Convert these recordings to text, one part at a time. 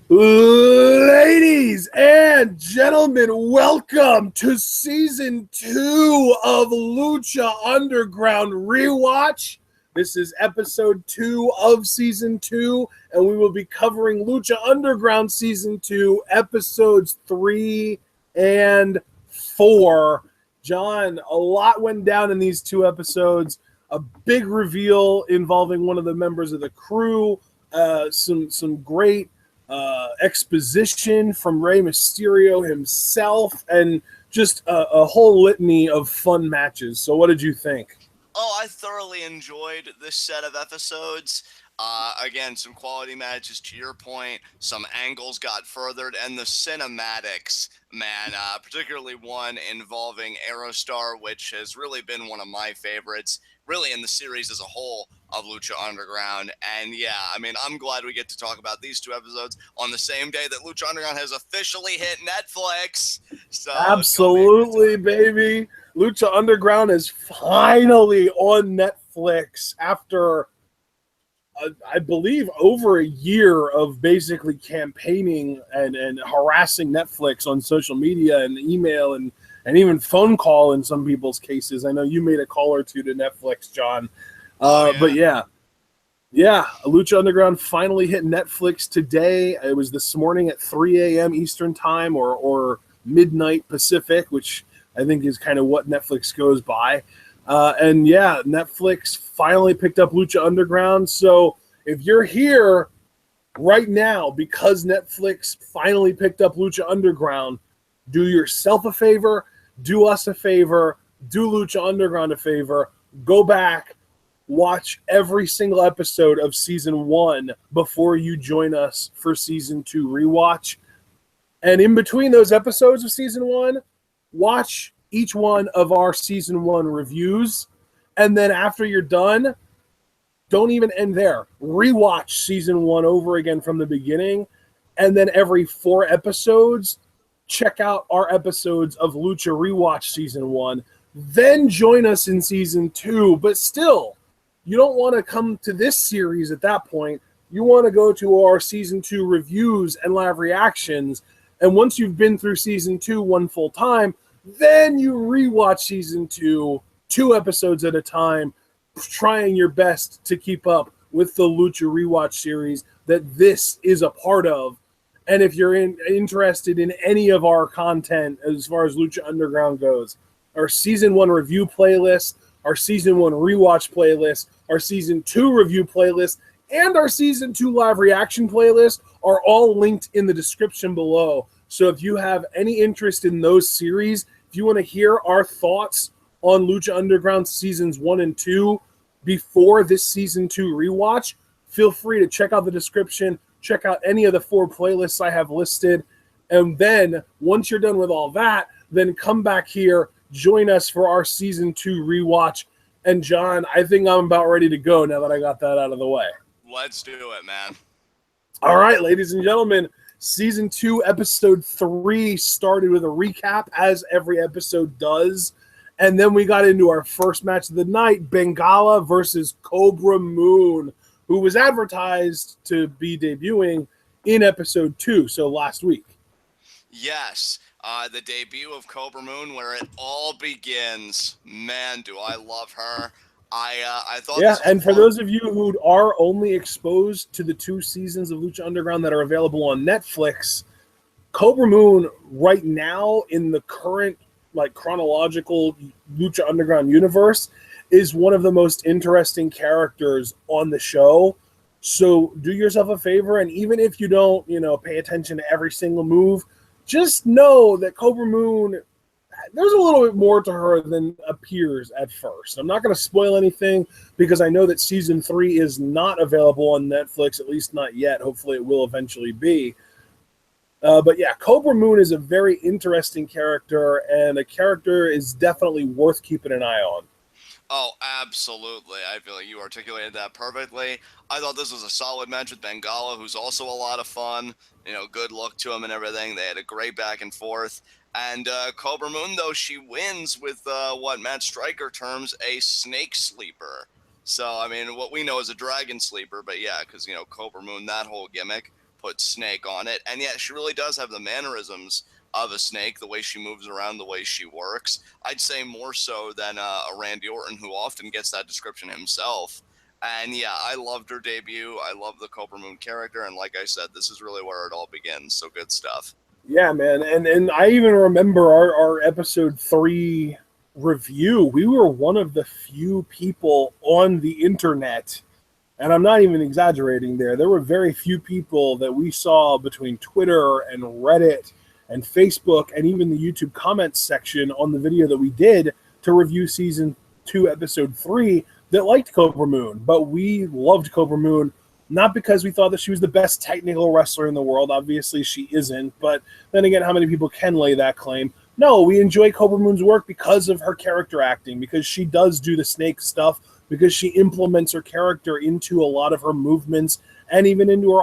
Ladies and gentlemen, welcome to Season 2 of Lucha Underground Rewatch. This is Episode 2 of Season 2, and we will be covering Lucha Underground Season 2, Episodes 3 and 4. John, a lot went down in these two episodes. A big reveal involving one of the members of the crew, some great exposition from Rey Mysterio himself, and just a whole litany of fun matches. So what did you think? Oh, I thoroughly enjoyed this set of episodes. Again, some quality matches, to your point. Some angles got furthered, and the cinematics, man, particularly one involving Aerostar, which has really been one of my favorites, really in the series as a whole of Lucha Underground. And yeah, I mean, I'm glad we get to talk about these two episodes on the same day that Lucha Underground has officially hit Netflix. So Absolutely, baby. Lucha Underground is finally on Netflix after, I believe, over a year of basically campaigning and harassing Netflix on social media and email and even phone call in some people's cases. I know you made a call or two to Netflix, John. But yeah, Lucha Underground finally hit Netflix today. It was this morning at 3 a.m. Eastern time or midnight Pacific, which I think is kind of what Netflix goes by. And yeah, Netflix finally picked up Lucha Underground. So if you're here right now because Netflix finally picked up Lucha Underground, do yourself a favor, do us a favor, do Lucha Underground a favor, go back, watch every single episode of Season 1 before you join us for Season 2 rewatch. And in between those episodes of Season 1, watch each one of our Season 1 reviews. And then after you're done, don't even end there. Rewatch Season 1 over again from the beginning. And then every 4 episodes, check out our episodes of Lucha Rewatch Season 1. Then join us in Season 2. But still, you don't want to come to this series at that point. You want to go to our Season 2 reviews and live reactions. And once you've been through Season 2 one full time, then you rewatch Season 2, 2 episodes at a time, trying your best to keep up with the Lucha Rewatch series that this is a part of. And if you're interested in any of our content as far as Lucha Underground goes, our Season 1 review playlist, our Season 1 rewatch playlist, our Season 2 review playlist, and our Season 2 live reaction playlist are all linked in the description below. So if you have any interest in those series, if you want to hear our thoughts on Lucha Underground Seasons 1 and 2 before this Season 2 rewatch, feel free to check out the description, check out any of the 4 playlists I have listed, and then once you're done with all that, then come back here, join us for our Season 2 rewatch. And John, I think I'm about ready to go now that I got that out of the way. Let's do it, man. All right, ladies and gentlemen, Season 2, Episode 3 started with a recap, as every episode does. And then we got into our first match of the night, Bengala versus Cobra Moon, who was advertised to be debuting in Episode 2, so last week. Yes, the debut of Cobra Moon, where it all begins. Man, do I love her. I thought. Yeah, and for those of you who are only exposed to the 2 seasons of Lucha Underground that are available on Netflix, Cobra Moon right now in the current chronological Lucha Underground universe is one of the most interesting characters on the show. So do yourself a favor, and even if you don't, pay attention to every single move, just know that Cobra Moon, there's a little bit more to her than appears at first. I'm not going to spoil anything because I know that Season 3 is not available on Netflix, at least not yet. Hopefully it will eventually be. But yeah, Cobra Moon is a very interesting character, and a character is definitely worth keeping an eye on. Oh, absolutely. I feel like you articulated that perfectly. I thought this was a solid match with Bengala, who's also a lot of fun. Good look to him and everything. They had a great back and forth. And Cobra Moon, though, she wins with what Matt Stryker terms a snake sleeper. So, I mean, what we know is a dragon sleeper, but yeah, because, Cobra Moon, that whole gimmick, put snake on it. And yeah, she really does have the mannerisms of a snake, the way she moves around, the way she works. I'd say more so than a Randy Orton, who often gets that description himself. And yeah, I loved her debut. I love the Cobra Moon character. And like I said, this is really where it all begins. So good stuff. Yeah, man. And I even remember our episode 3 review. We were one of the few people on the internet, and I'm not even exaggerating there. There were very few people that we saw between Twitter and Reddit and Facebook and even the YouTube comments section on the video that we did to review season 2, episode 3 that liked Cobra Moon. But we loved Cobra Moon, not because we thought that she was the best technical wrestler in the world. Obviously, she isn't. But then again, how many people can lay that claim? No, we enjoy Cobra Moon's work because of her character acting, because she does do the snake stuff, because she implements her character into a lot of her movements and even into her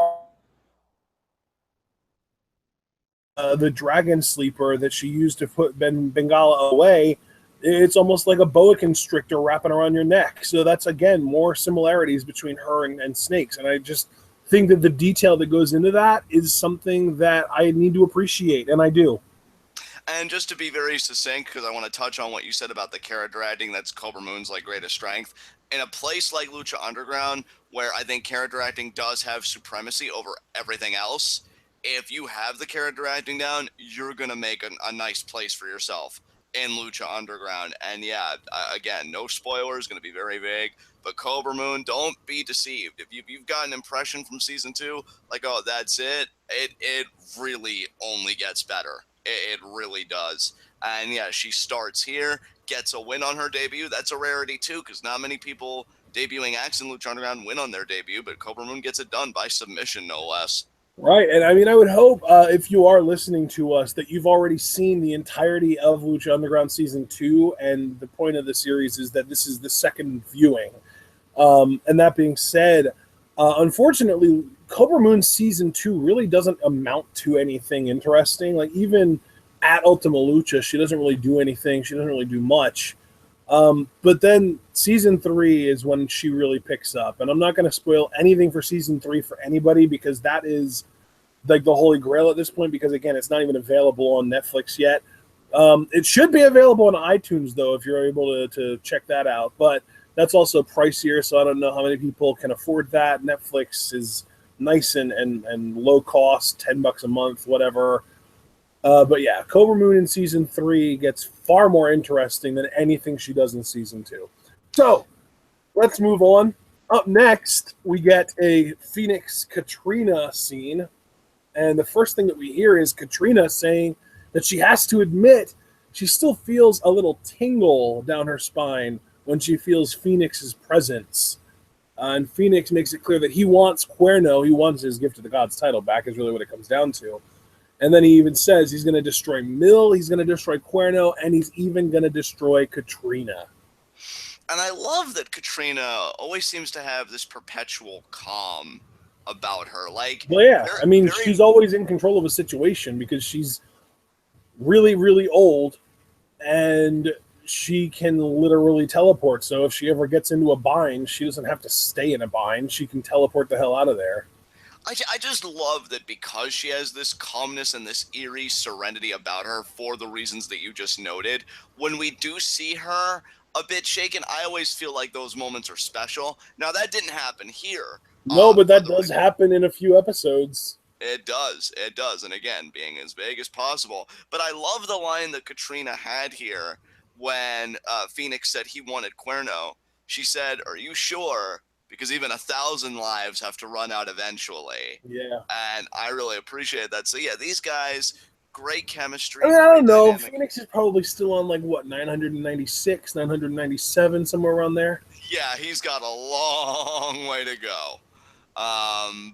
the dragon sleeper that she used to put Bengala away. It's almost like a boa constrictor wrapping around your neck. So that's, again, more similarities between her and snakes. And I just think that the detail that goes into that is something that I need to appreciate, and I do. And just to be very succinct, because I want to touch on what you said about the character acting, that's Cobra Moon's like greatest strength. In a place like Lucha Underground, where I think character acting does have supremacy over everything else, if you have the character acting down, you're going to make a nice place for yourself in Lucha Underground. And yeah, again, no spoilers, going to be very vague, but Cobra Moon, don't be deceived. If you've got an impression from season 2, like, oh, that's it really only gets better. It really does. And yeah, she starts here, gets a win on her debut. That's a rarity too, because not many people debuting acts in Lucha Underground win on their debut, but Cobra Moon gets it done by submission, no less. Right, and I mean, I would hope if you are listening to us that you've already seen the entirety of Lucha Underground Season 2, and the point of the series is that this is the second viewing. And that being said, unfortunately, Cobra Moon Season 2 really doesn't amount to anything interesting. Like, even at Ultima Lucha, she doesn't really do anything. She doesn't really do much. But then Season 3 is when she really picks up. And I'm not going to spoil anything for Season 3 for anybody, because that is like the holy grail at this point, because, again, it's not even available on Netflix yet. It should be available on iTunes, though, if you're able to check that out. But that's also pricier, so I don't know how many people can afford that. Netflix is nice and low cost, $10 a month, whatever. But yeah, Cobra Moon in Season 3 gets far more interesting than anything she does in Season 2. So, let's move on. Up next, we get a Phoenix Katrina scene. And the first thing that we hear is Katrina saying that she has to admit she still feels a little tingle down her spine when she feels Phoenix's presence. And Phoenix makes it clear that he wants Cuerno, he wants his Gift of the Gods title back, is really what it comes down to. And then he even says he's going to destroy Mill, he's going to destroy Cuerno, and he's even going to destroy Katrina. And I love that Katrina always seems to have this perpetual calm about her. Like, well, yeah, I mean, she's always in control of a situation because she's really, really old, and she can literally teleport. So if she ever gets into a bind, she doesn't have to stay in a bind. She can teleport the hell out of there. I just love that because she has this calmness and this eerie serenity about her for the reasons that you just noted. When we do see her a bit shaken, I always feel like those moments are special. Now, that didn't happen here. No, but that does happen in a few episodes. It does. And again, being as vague as possible. But I love the line that Katrina had here when Phoenix said he wanted Cuerno. She said, "Are you sure? Because even 1,000 lives have to run out eventually." Yeah. And I really appreciate that. So yeah, these guys, great chemistry. I mean, I don't know. Dynamic. Phoenix is probably still on 996, 997, somewhere around there. Yeah, he's got a long way to go.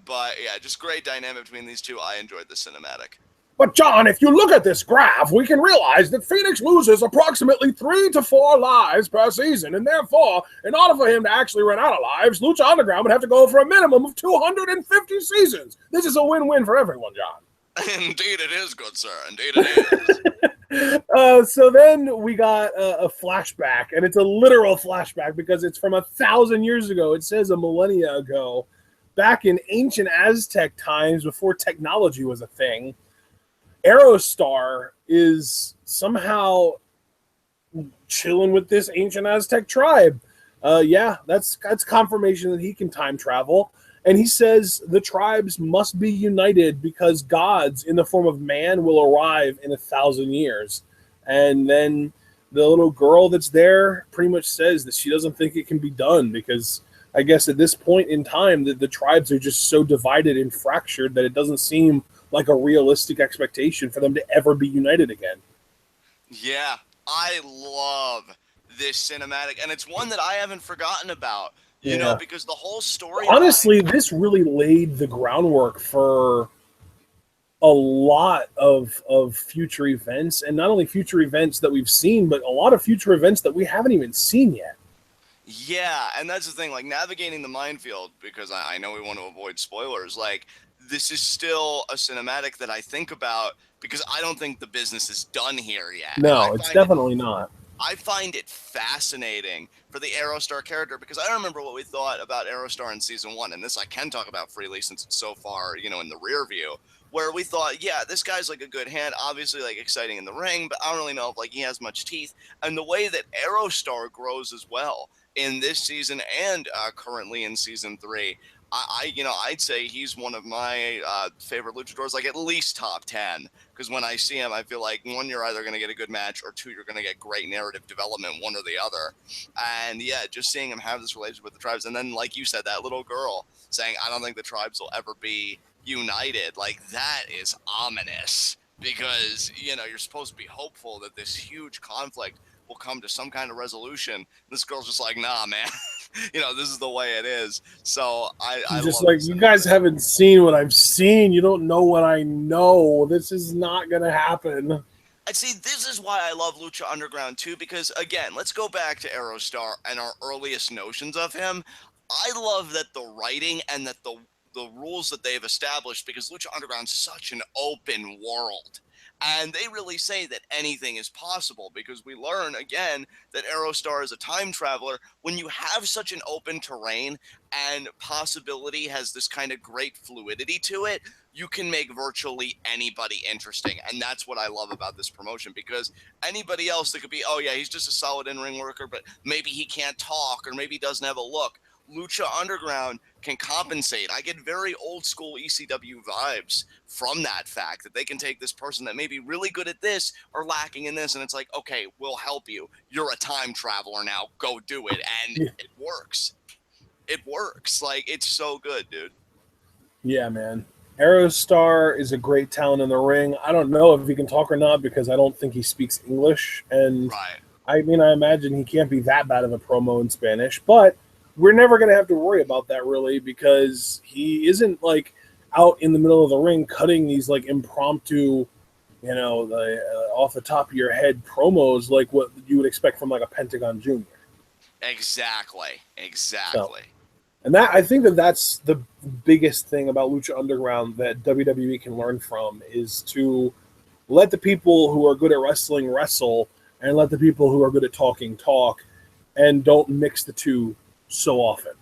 But yeah, just great dynamic between these two. I enjoyed the cinematic. But John, if you look at this graph, we can realize that Phoenix loses approximately 3 to 4 lives per season, and therefore, in order for him to actually run out of lives, Lucha Underground would have to go for a minimum of 250 seasons. This is a win-win for everyone, John. Indeed it is, good sir. Indeed it is. So then we got a flashback, and it's a literal flashback because it's from 1,000 years ago. It says a millennia ago. back in ancient Aztec times before technology was a thing, Aerostar is somehow chilling with this ancient Aztec tribe. Yeah, that's confirmation that he can time travel. And he says the tribes must be united because gods in the form of man will arrive in 1,000 years. And then the little girl that's there pretty much says that she doesn't think it can be done because I guess at this point in time the tribes are just so divided and fractured that it doesn't seem like a realistic expectation for them to ever be united again. Yeah, I love this cinematic, and it's one that I haven't forgotten about, you know, because the whole story. Honestly, this really laid the groundwork for a lot of future events, and not only future events that we've seen, but a lot of future events that we haven't even seen yet. Yeah, and that's the thing, like navigating the minefield, because I know we want to avoid spoilers, like this is still a cinematic that I think about because I don't think the business is done here yet. No, it's definitely not. I find it fascinating for the Aerostar character because I remember what we thought about Aerostar in season 1, and this I can talk about freely since it's so far, you know, in the rear view, where we thought, yeah, this guy's like a good hand, obviously like exciting in the ring, but I don't really know if like he has much teeth. And the way that Aerostar grows as well in this season and currently in season 3, I'd say he's one of my favorite luchadors, like at least top 10. Because when I see him, I feel like one, you're either going to get a good match, or two, you're going to get great narrative development, one or the other. And yeah, just seeing him have this relationship with the tribes, and then like you said, that little girl saying, "I don't think the tribes will ever be united," like that is ominous. Because you know you're supposed to be hopeful that this huge conflict will come to some kind of resolution. This girl's just like, nah, man. You know, this is the way it is. So I just love like, you guys haven't seen what I've seen. You don't know what I know. This is not going to happen. And see, this is why I love Lucha Underground too, because again, let's go back to Aerostar and our earliest notions of him. I love that the writing and that the rules that they've established, because Lucha Underground's such an open world. And they really say that anything is possible because we learn again that Aerostar is a time traveler. When you have such an open terrain and possibility has this kind of great fluidity to it, you can make virtually anybody interesting. And that's what I love about this promotion, because anybody else that could be, oh yeah, he's just a solid in-ring worker, but maybe he can't talk or maybe he doesn't have a look. Lucha Underground can compensate. I get very old school ECW vibes from that fact that they can take this person that may be really good at this or lacking in this, and it's like, okay, we'll help you. You're a time traveler now. Go do it. And it works. It works. Like, it's so good, dude. Yeah, man. Aerostar is a great talent in the ring. I don't know if he can talk or not because I don't think he speaks English. And right. I mean, I imagine he can't be that bad of a promo in Spanish, but we're never going to have to worry about that really because he isn't like out in the middle of the ring cutting these like impromptu, you know, off the top of your head promos like what you would expect from like a Pentagon Jr. Exactly. So, and that, I think that's the biggest thing about Lucha Underground that WWE can learn from, is to let the people who are good at wrestling wrestle and let the people who are good at talking talk, and don't mix the two so often.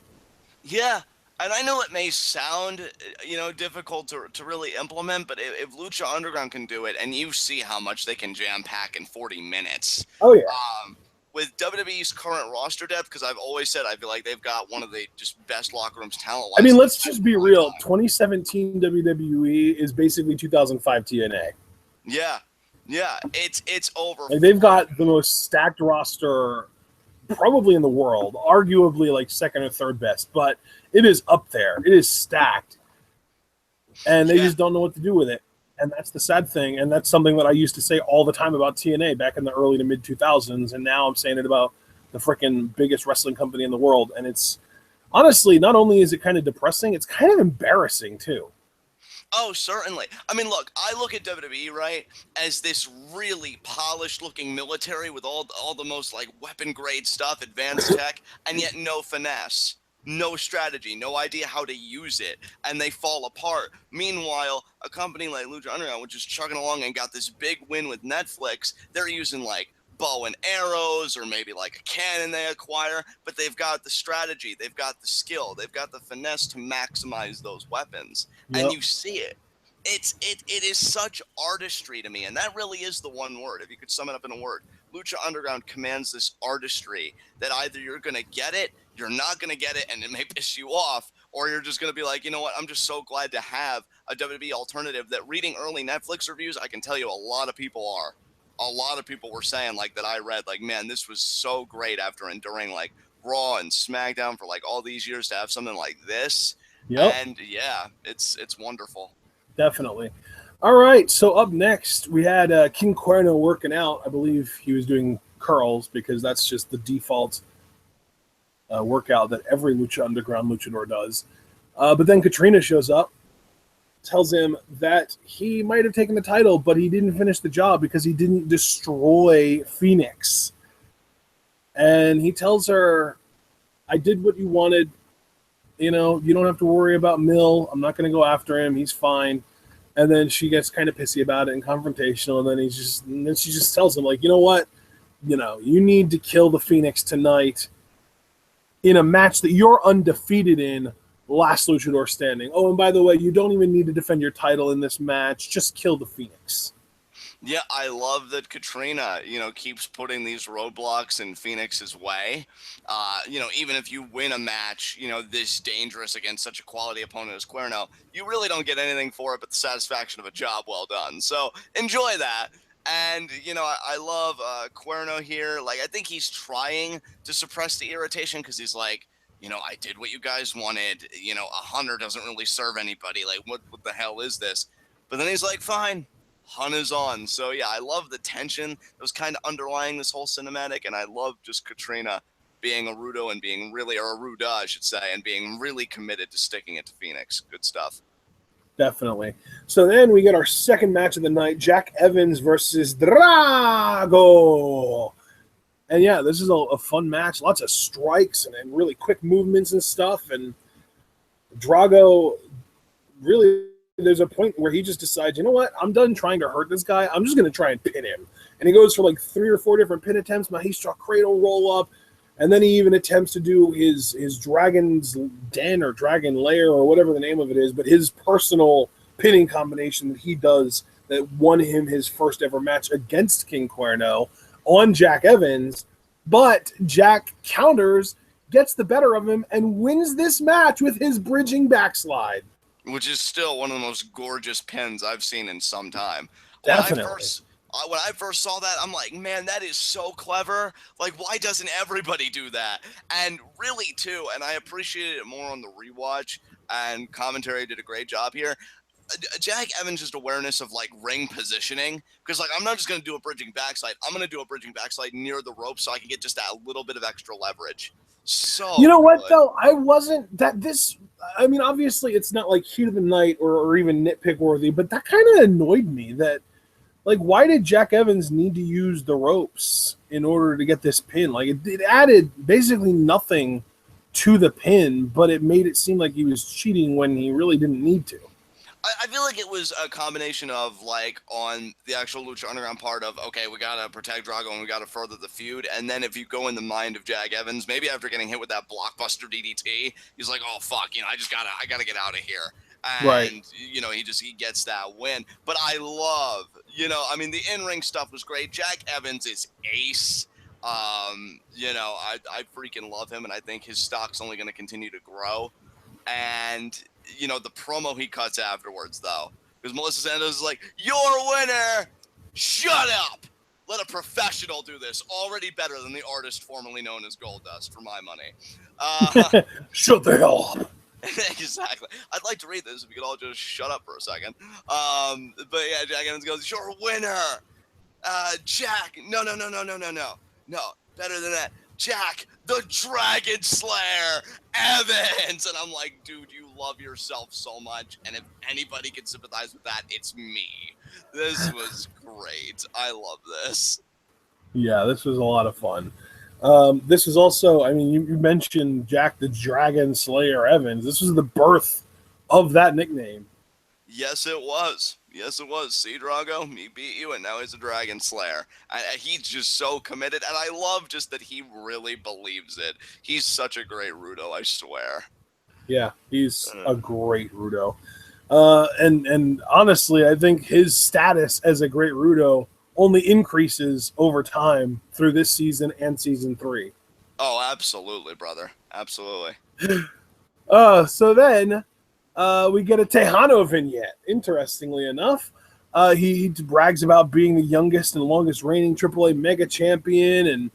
Yeah, and I know it may sound, you know, difficult to really implement, but if Lucha Underground can do it, and you see how much they can jam pack in 40 minutes. Oh yeah. With WWE's current roster depth, because I've always said I feel like they've got one of the just best locker rooms talent-wise. I mean, let's just be real. 2017 WWE is basically 2005 TNA. Yeah, it's over. Like, they've got the most stacked roster probably in the world, arguably like second or third best, but it is up there. It is stacked, and they just don't know what to do with it. And that's the sad thing. And that's something that I used to say all the time about TNA back in the early to mid 2000s. And now I'm saying it about the freaking biggest wrestling company in the world. And it's honestly, not only is it kind of depressing, it's kind of embarrassing too. Oh, certainly. I mean, look, I look at WWE, right, as this really polished looking military with all the most like weapon grade stuff, advanced tech, and yet no finesse. No strategy, no idea how to use it, and they fall apart. Meanwhile, a company like Lucha Underground, which is chugging along and got this big win with Netflix, they're using like bow and arrows or maybe like a cannon they acquire, but they've got the strategy, they've got the skill, they've got the finesse to maximize those weapons. And you see it. It is such artistry to me, and that really is the one word. If you could sum it up in a word, Lucha Underground commands this artistry that either you're going to get it, you're not going to get it, and it may piss you off, or you're just going to be like, you know what, I'm just so glad to have a WWE alternative. That reading early Netflix reviews, I can tell you a lot of people are. A lot of people were saying, like, that I read, like, man, this was so great after enduring, like, Raw and SmackDown for, like, all these years to have something like this. Yep. And, yeah, it's wonderful. Definitely. All right, so up next, we had King Cuerno working out. I believe he was doing curls because that's just the default workout that every Lucha Underground luchador does. But then Katrina shows up, tells him that he might have taken the title, but he didn't finish the job because he didn't destroy Phoenix. And he tells her, I did what you wanted. You know, you don't have to worry about Mill. I'm not going to go after him. He's fine. And then she gets kind of pissy about it and confrontational. And then she just tells him, like, you know what? You know, you need to kill the Phoenix tonight in a match that you're undefeated in, last luchador standing. Oh, and by the way, you don't even need to defend your title in this match. Just kill the Phoenix. Yeah, I love that Katrina, keeps putting these roadblocks in Phoenix's way. Even if you win a match, this dangerous against such a quality opponent as Cuerno, you really don't get anything for it but the satisfaction of a job well done. So enjoy that. And, I love Cuerno here. Like, I think he's trying to suppress the irritation because he's like, I did what you guys wanted. A hunter doesn't really serve anybody. Like, what the hell is this? But then he's like, fine. Hun is on. So yeah, I love the tension that was kind of underlying this whole cinematic, and I love just Katrina being a Rudo and being really, or a Ruda, I should say, and being really committed to sticking it to Phoenix. Good stuff. Definitely. So then we get our second match of the night, Jack Evans versus Drago. And yeah, this is a fun match. Lots of strikes and really quick movements and stuff. And Drago really, there's a point where he just decides, you know what? I'm done trying to hurt this guy. I'm just going to try and pin him. And he goes for like 3 or 4 different pin attempts. Maestro cradle roll up. And then he even attempts to do his Dragon's Den or Dragon Lair or whatever the name of it is, but his personal pinning combination that he does that won him his first ever match against King Cuerno on Jack Evans. But Jack counters, gets the better of him, and wins this match with his bridging backslide. Which is still one of the most gorgeous pins I've seen in some time. Definitely. When I first saw that, I'm like, man, that is so clever. Like, why doesn't everybody do that? And really, too, and I appreciated it more on the rewatch, and commentary did a great job here. Jack Evans' just awareness of, like, ring positioning. Because, like, I'm not just going to do a bridging backslide. I'm going to do a bridging backslide near the rope so I can get just that little bit of extra leverage. So you know what, though? I wasn't that this. I mean, obviously, it's not like heat of the night or even nitpick worthy, but that kind of annoyed me. That, like, why did Jack Evans need to use the ropes in order to get this pin? Like, it added basically nothing to the pin, but it made it seem like he was cheating when he really didn't need to. I feel like it was a combination of, like, on the actual Lucha Underground part of, okay, we got to protect Drago and we got to further the feud. And then if you go in the mind of Jack Evans, maybe after getting hit with that blockbuster DDT, he's like, oh, fuck, I got to get out of here. And, right. He gets that win. But I love, the in-ring stuff was great. Jack Evans is ace. I freaking love him, and I think his stock's only going to continue to grow. And the promo he cuts afterwards, though, because Melissa Santos is like, your winner, shut up, let a professional do this, already better than the artist formerly known as Goldust, for my money. Shut the hell up. Exactly. I'd like to read this if we could all just shut up for a second. But yeah, Jack Evans goes, your winner, Jack, no, better than that, Jack, the Dragon Slayer, Evans. And I'm like, dude, you love yourself so much. And if anybody can sympathize with that, it's me. This was great. I love this. Yeah, this was a lot of fun. This is also, I mean, you mentioned Jack the Dragon Slayer Evans. This was the birth of that nickname. Yes, it was. Yes, it was. See, Drago, he beat you, and now he's a Dragon Slayer. He's just so committed, and I love just that he really believes it. He's such a great Rudo, I swear. Yeah, he's a great Rudo. And honestly, I think his status as a great Rudo only increases over time through this season and season 3. Oh, absolutely, brother. Absolutely. So then we get a Tejano vignette. Interestingly enough, he brags about being the youngest and longest reigning AAA Mega Champion, and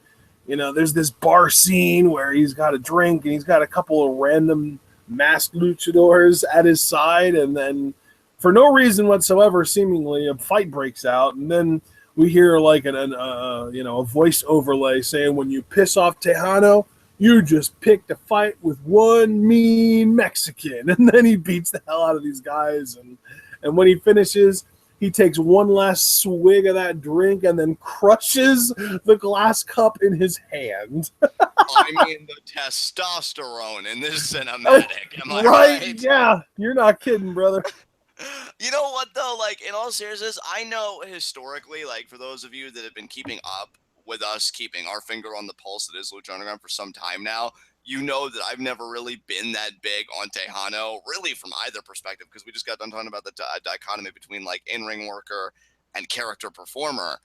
there's this bar scene where he's got a drink and he's got a couple of random masked luchadors at his side, and then for no reason whatsoever, seemingly a fight breaks out, and then we hear like a voice overlay saying, "When you piss off Tejano, you just picked a fight with one mean Mexican," and then he beats the hell out of these guys, and when he finishes, he takes one last swig of that drink and then crushes the glass cup in his hand. I mean, the testosterone in this cinematic. Am I right? Yeah, you're not kidding, brother. You know what, though? Like, in all seriousness, I know historically, like, for those of you that have been keeping up with us, keeping our finger on the pulse that is Lucha Underground for some time now, you know that I've never really been that big on Tejano, really from either perspective, because we just got done talking about the dichotomy between, like, in-ring worker and character performer.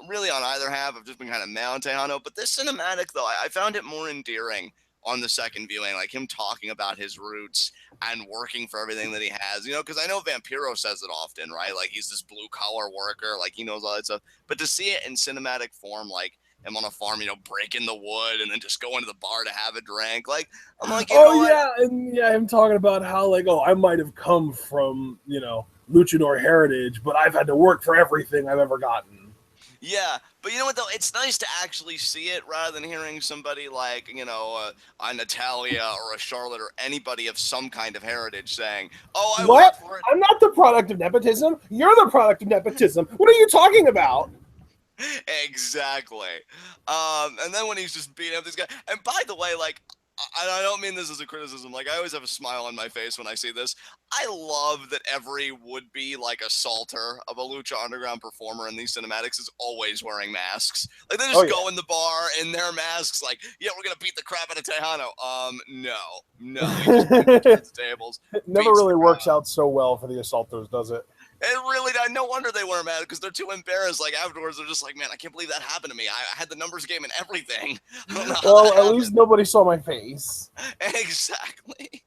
Really, on either half, I've just been kind of mad on Tejano, but this cinematic, though, I found it more endearing on the second viewing, like him talking about his roots and working for everything that he has, because I know Vampiro says it often, right? Like he's this blue collar worker, like he knows all that stuff. But to see it in cinematic form, like him on a farm, breaking the wood and then just going to the bar to have a drink, like I'm like, Yeah, and yeah, him talking about how like, I might have come from luchador heritage, but I've had to work for everything I've ever gotten. Yeah, but you know what, though? It's nice to actually see it rather than hearing somebody like, a Natalia or a Charlotte or anybody of some kind of heritage saying, oh, I What? work for it. I'm not the product of nepotism. You're the product of nepotism. What are you talking about? Exactly. And then when he's just beating up this guy, and by the way, like, I don't mean this as a criticism. Like, I always have a smile on my face when I see this. I love that every would-be, like, assaulter of a Lucha Underground performer in these cinematics is always wearing masks. Like, they just go in the bar in their masks, like, yeah, we're gonna beat the crap out of Tejano. No. He just turns tables. It never really works out so well for the assaulters, does it? It really does. No wonder they weren't mad, because they're too embarrassed. Like afterwards, they're just like, "Man, I can't believe that happened to me. I had the numbers game and everything. I don't know how Well, that at happened." least nobody saw my face. Exactly.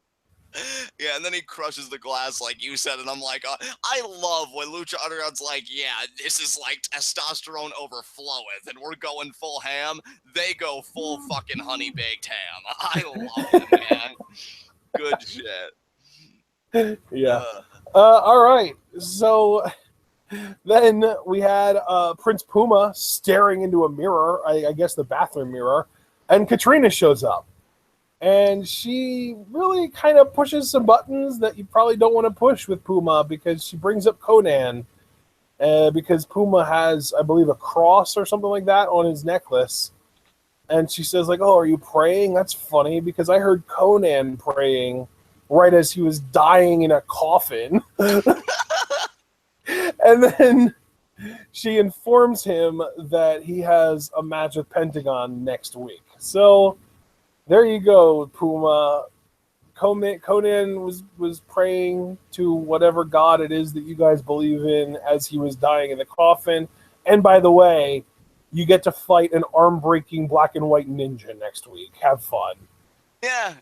Yeah, and then he crushes the glass like you said, and I'm like, I love when Lucha Underground's like, yeah, this is like testosterone overfloweth, and we're going full ham. They go full fucking honey baked ham. I love it, man. Good shit. Yeah. All right. So then we had Prince Puma staring into a mirror, I guess the bathroom mirror, and Katrina shows up. And she really kind of pushes some buttons that you probably don't want to push with Puma, because she brings up Conan. Because Puma has, I believe, a cross or something like that on his necklace. And she says, like, "Oh, are you praying? That's funny, because I heard Conan praying right as he was dying in a coffin." And then she informs him that he has a match with Pentagon next week. So there you go, Puma. Conan was praying to whatever god it is that you guys believe in as he was dying in the coffin. And by the way, you get to fight an arm-breaking black and white ninja next week. Have fun. Yeah,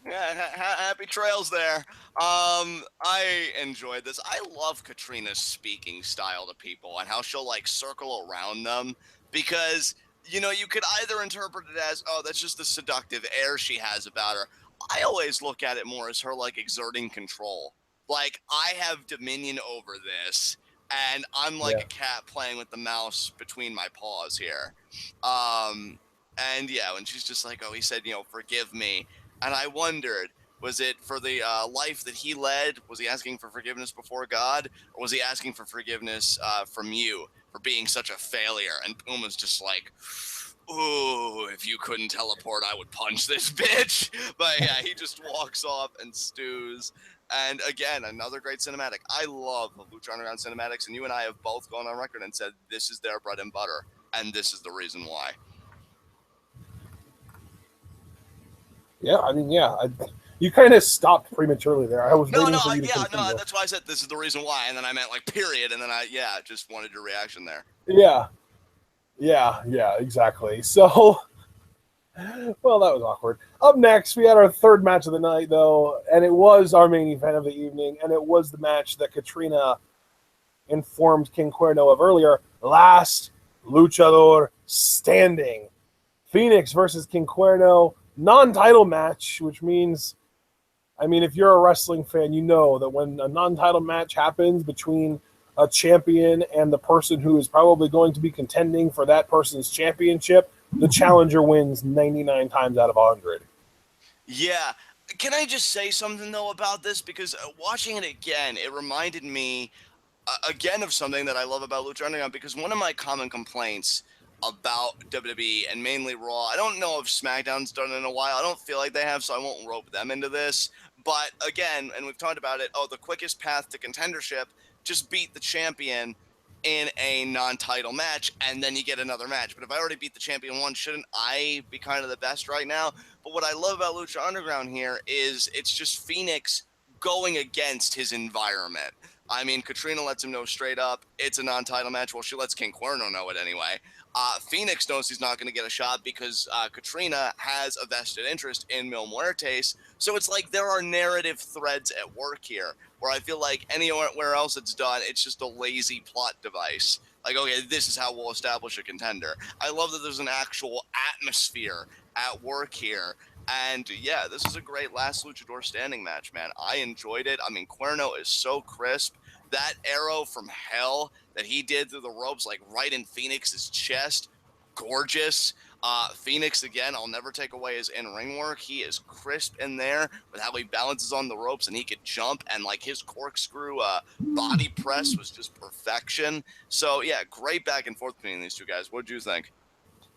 happy trails there. I enjoyed this. I love Katrina's speaking style to people and how she'll like circle around them, because you could either interpret it as, oh, that's just the seductive air she has about her. I always look at it more as her like exerting control. Like, I have dominion over this, and I'm like a cat playing with the mouse between my paws here. And yeah, when she's just like, oh, he said, forgive me. And I wondered, was it for the life that he led? Was he asking for forgiveness before God? Or was he asking for forgiveness from you for being such a failure? And Puma's just like, ooh, if you couldn't teleport, I would punch this bitch. But yeah, he just walks off and stews. And again, another great cinematic. I love Lucha Underground cinematics, and you and I have both gone on record and said this is their bread and butter, and this is the reason why. Yeah, I mean, you kind of stopped prematurely there. I was waiting for you to continue. That's why I said this is the reason why, and then I meant like period, and then I just wanted your reaction there. Yeah, exactly. So, well, that was awkward. Up next, we had our third match of the night, though, and it was our main event of the evening, and it was the match that Katrina informed King Cuerno of earlier. Last luchador standing. Phoenix versus King Cuerno. Non-title match, which means, I mean, if you're a wrestling fan, you know that when a non-title match happens between a champion and the person who is probably going to be contending for that person's championship, the challenger wins 99 times out of 100. Yeah. Can I just say something, though, about this? Because watching it again, it reminded me, again, of something that I love about Lucha Underground, because one of my common complaints about WWE and mainly Raw, I don't know if SmackDown's done it in a while. I don't feel like they have, so I won't rope them into this. But again, and we've talked about it, the quickest path to contendership, just beat the champion in a non-title match, and then you get another match. But if I already beat the champion once, shouldn't I be kind of the best right now? But what I love about Lucha Underground here is it's just Phoenix going against his environment. I mean, Katrina lets him know straight up it's a non-title match. Well, she lets King Cuerno know it anyway. Phoenix knows he's not going to get a shot because Katrina has a vested interest in Mil Muertes. So it's like there are narrative threads at work here where I feel like anywhere else it's done, it's just a lazy plot device. Like, okay, this is how we'll establish a contender. I love that there's an actual atmosphere at work here. And yeah, this is a great last luchador standing match, man. I enjoyed it. I mean, Cuerno is so crisp. That arrow from hell that he did through the ropes, like right in Phoenix's chest, gorgeous. Phoenix, again, I'll never take away his in-ring work. He is crisp in there with how he balances on the ropes, and he could jump, and like his corkscrew body press was just perfection. So yeah, great back and forth between these two guys. What did you think?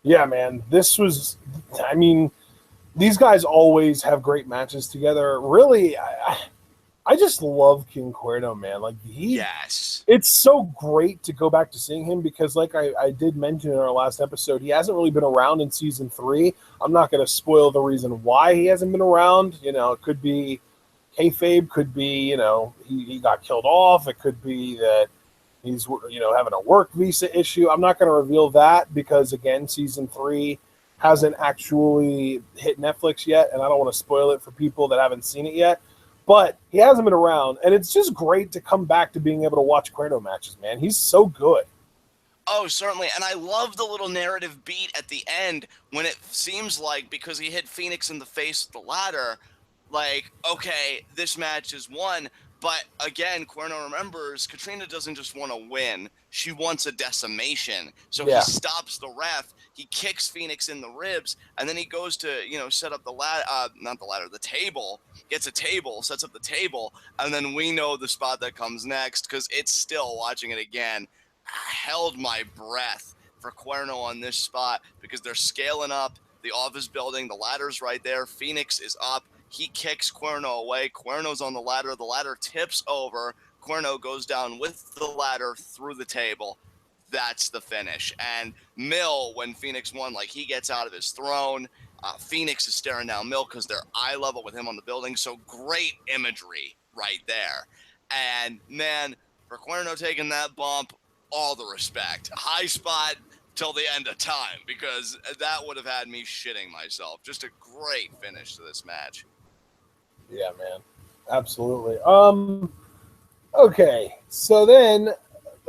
Yeah, man, this was, I mean, these guys always have great matches together. Really, I just love King Cuerno, man. Like yes, it's so great to go back to seeing him because, like I did mention in our last episode, he hasn't really been around in season 3. I'm not going to spoil the reason why he hasn't been around. You know, it could be kayfabe, could be he got killed off. It could be that he's having a work visa issue. I'm not going to reveal that because again, season 3 hasn't actually hit Netflix yet, and I don't want to spoil it for people that haven't seen it yet. But he hasn't been around, and it's just great to come back to being able to watch Cuerno matches, man. He's so good. Oh, certainly. And I love the little narrative beat at the end when it seems like, because he hit Phoenix in the face with the ladder, like, okay, this match is won. But again, Cuerno remembers Katrina doesn't just want to win. She wants a decimation. So he stops the ref. He kicks Phoenix in the ribs. And then he goes to, set up the the table. Gets a table, sets up the table. And then we know the spot that comes next because it's still, watching it again, held my breath for Cuerno on this spot because they're scaling up the office building. The ladder's right there. Phoenix is up. He kicks Cuerno away. Cuerno's on the ladder. The ladder tips over. Cuerno goes down with the ladder through the table. That's the finish. And Mil, when Phoenix won, like, he gets out of his throne. Phoenix is staring down Mil because they're eye level with him on the building. So great imagery right there. And man, for Cuerno taking that bump, all the respect. High spot till the end of time because that would have had me shitting myself. Just a great finish to this match. Yeah, man. Absolutely. Okay, so then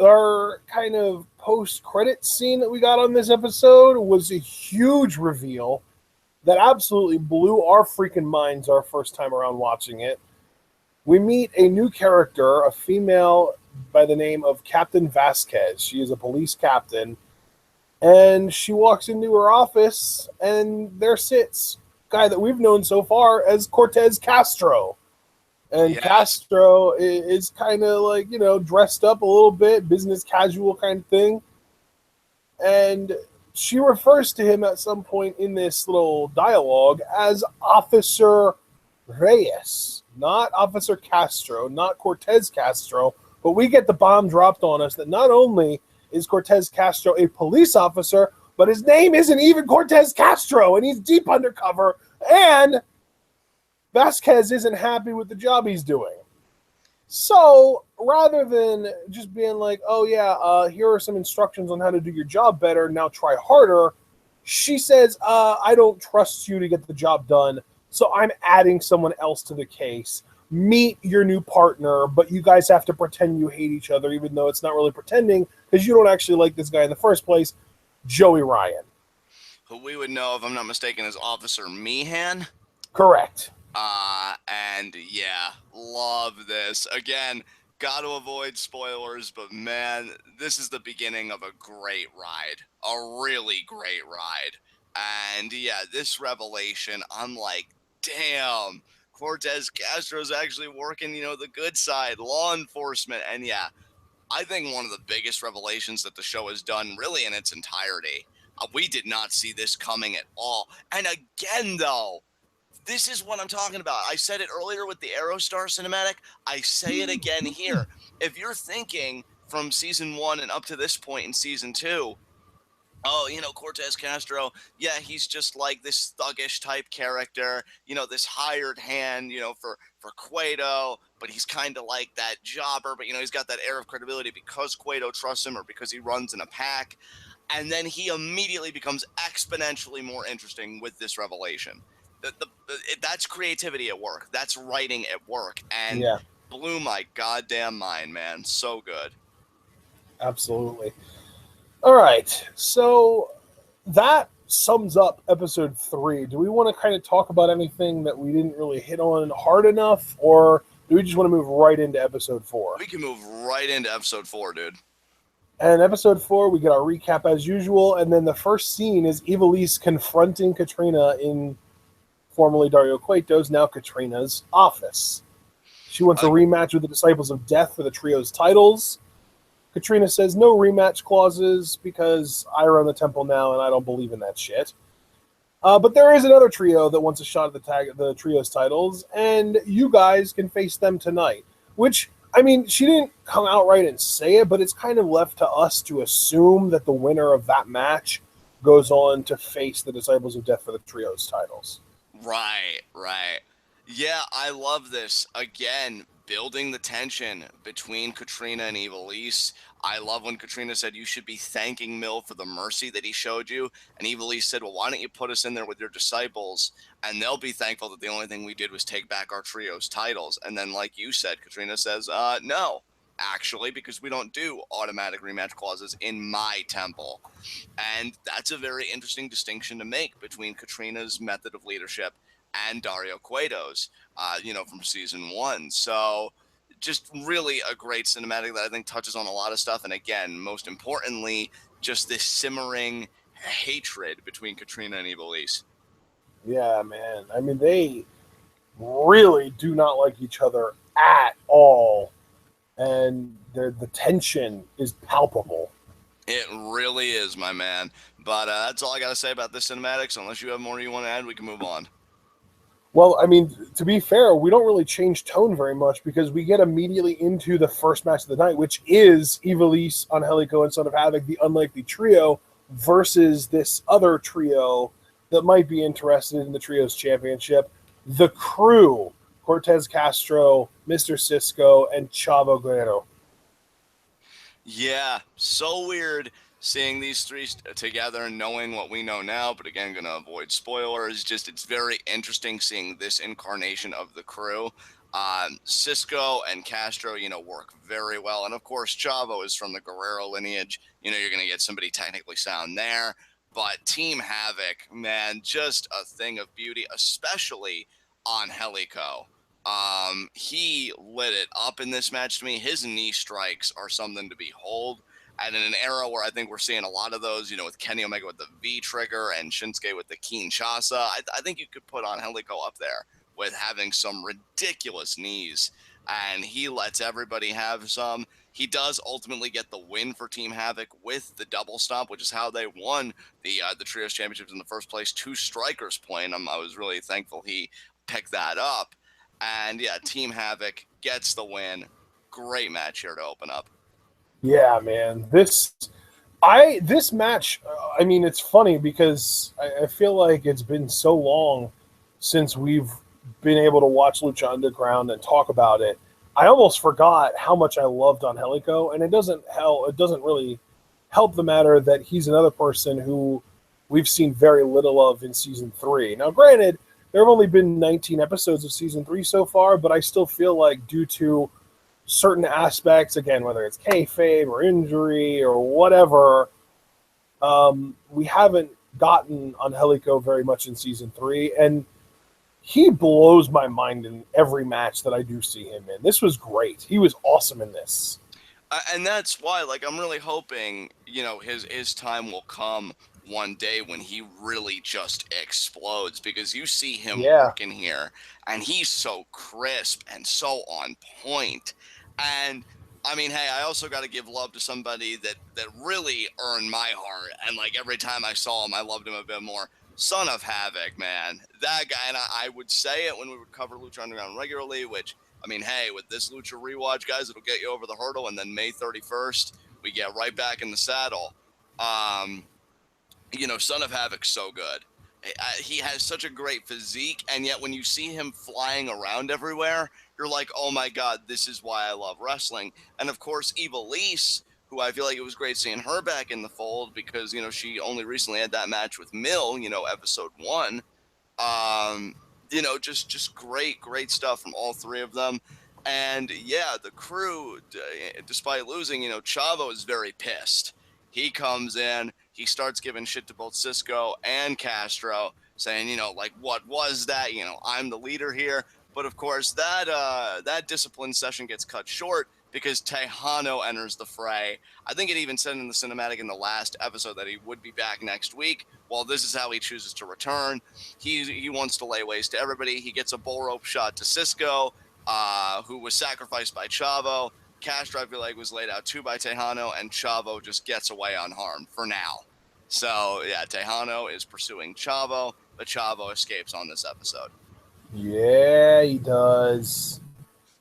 our kind of post-credit scene that we got on this episode was a huge reveal that absolutely blew our freaking minds our first time around watching it. We meet a new character, a female by the name of Captain Vasquez. She is a police captain, and she walks into her office, and there sits guy that we've known so far as Cortez Castro. And Castro is kind of like, dressed up a little bit, business casual kind of thing. And she refers to him at some point in this little dialogue as Officer Reyes. not Officer Castro, not Cortez Castro, but we get the bomb dropped on us that not only is Cortez Castro a police officer, but his name isn't even Cortez Castro, and he's deep undercover, and Vasquez isn't happy with the job he's doing. So rather than just being like, oh yeah, here are some instructions on how to do your job better, now try harder, she says, I don't trust you to get the job done, so I'm adding someone else to the case. Meet your new partner, but you guys have to pretend you hate each other, even though it's not really pretending, because you don't actually like this guy in the first place, Joey Ryan. Who we would know, if I'm not mistaken, is Officer Meehan. Correct. And yeah, love this. Again, got to avoid spoilers, but man, this is the beginning of a great ride. A really great ride. And yeah, this revelation, I'm like, damn, Cortez Castro's actually working, the good side, law enforcement. And yeah, I think one of the biggest revelations that the show has done really in its entirety. We did not see this coming at all. And again, though, this is what I'm talking about. I said it earlier with the Aerostar cinematic. I say it again here. If you're thinking from season 1 and up to this point in season 2, oh, Cortez Castro, yeah, he's just like this thuggish type character, this hired hand, for Cueto, but he's kind of like that jobber, but, he's got that air of credibility because Cueto trusts him or because he runs in a pack. And then he immediately becomes exponentially more interesting with this revelation. That's creativity at work. That's writing at work. And yeah, blew my goddamn mind, man. So good. absolutely. All right, so that sums up episode 3. Do we want to kind of talk about anything that we didn't really hit on hard enough, or do we just want to move right into episode 4? We can move right into episode 4, dude. And episode 4, we get our recap as usual, and then the first scene is Ivelisse confronting Katrina in formerly Dario Cueto's, now Katrina's office. She wants a rematch with the Disciples of Death for the trio's titles. Katrina says no rematch clauses because I run the temple now and I don't believe in that shit. But there is another trio that wants a shot at the trio's titles, and you guys can face them tonight. Which, I mean, she didn't come outright and say it, but it's kind of left to us to assume that the winner of that match goes on to face the Disciples of Death for the trio's titles. Right. Yeah, I love this. Again, building the tension between Katrina and Ivelisse. I love when Katrina said you should be thanking Mill for the mercy that he showed you. And Ivelisse said, well, why don't you put us in there with your disciples? And they'll be thankful that the only thing we did was take back our trio's titles. And then, like you said, Katrina says, no, actually, because we don't do automatic rematch clauses in my temple. And that's a very interesting distinction to make between Katrina's method of leadership and Dario Cueto's, from season 1. So just really a great cinematic that I think touches on a lot of stuff. And again, most importantly, just this simmering hatred between Katrina and Ivelisse. Yeah, man. I mean, they really do not like each other at all. And the tension is palpable. It really is, my man. But that's all I got to say about this cinematic. So unless you have more you want to add, we can move on. Well, I mean, to be fair, we don't really change tone very much because we get immediately into the first match of the night, which is Ivelisse, Angelico, and Son of Havoc, the Unlikely Trio, versus this other trio that might be interested in the Trios Championship, the Crew, Cortez Castro, Mr. Cisco, and Chavo Guerrero. Yeah, so weird seeing these three together and knowing what we know now, but again, going to avoid spoilers. Just, it's very interesting seeing this incarnation of the Crew. Cisco and Castro, work very well. And of course, Chavo is from the Guerrero lineage. You're going to get somebody technically sound there. But Team Havoc, man, just a thing of beauty, especially on Helico. He lit it up in this match to me. His knee strikes are something to behold. And in an era where I think we're seeing a lot of those, with Kenny Omega with the V trigger and Shinsuke with the Kinshasa, I think you could put on Helico up there with having some ridiculous knees. And he lets everybody have some. He does ultimately get the win for Team Havoc with the double stomp, which is how they won the Trios Championships in the first place. 2 strikers point. I was really thankful he picked that up. And yeah, Team Havoc gets the win. Great match here to open up. Yeah, man. This match. I mean, it's funny because I feel like it's been so long since we've been able to watch Lucha Underground and talk about it. I almost forgot how much I loved Angelico, and it doesn't help. It doesn't really help the matter that he's another person who we've seen very little of in season 3. Now, granted, there have only been 19 episodes of season 3 so far, but I still feel like due to certain aspects, again, whether it's kayfabe or injury or whatever, we haven't gotten Angelico very much in season 3, and he blows my mind in every match that I do see him in. This was great. He was awesome in this. And that's why, like, I'm really hoping, his time will come one day when he really just explodes, because you see him Yeah. working here and he's so crisp and so on point. And I mean, hey, I also got to give love to somebody that really earned my heart, and like every time I saw him I loved him a bit more. Son of Havoc, man, that guy. And I would say it when we would cover Lucha Underground regularly, which, I mean, hey, with this Lucha rewatch, guys, it'll get you over the hurdle, and then May 31st, we get right back in the saddle. Um, Son of Havoc's so good. He has such a great physique, and yet when you see him flying around everywhere, you're like, oh my god, this is why I love wrestling. And of course, Evilise, who I feel like it was great seeing her back in the fold, because she only recently had that match with Mill, episode 1. um just great stuff from all three of them. And yeah, the crew, despite losing, Chavo is very pissed. He comes in, he starts giving shit to both Cisco and Castro, saying, like, what was that? I'm the leader here. But of course, that discipline session gets cut short because Tejano enters the fray. I think it even said in the cinematic in the last episode that he would be back next week. Well, this is how he chooses to return. He wants to lay waste to everybody. He gets a bull rope shot to Cisco, who was sacrificed by Chavo. Castro, I feel like, was laid out too by Tejano, and Chavo just gets away unharmed for now. So yeah, Tejano is pursuing Chavo, but Chavo escapes on this episode. Yeah, he does.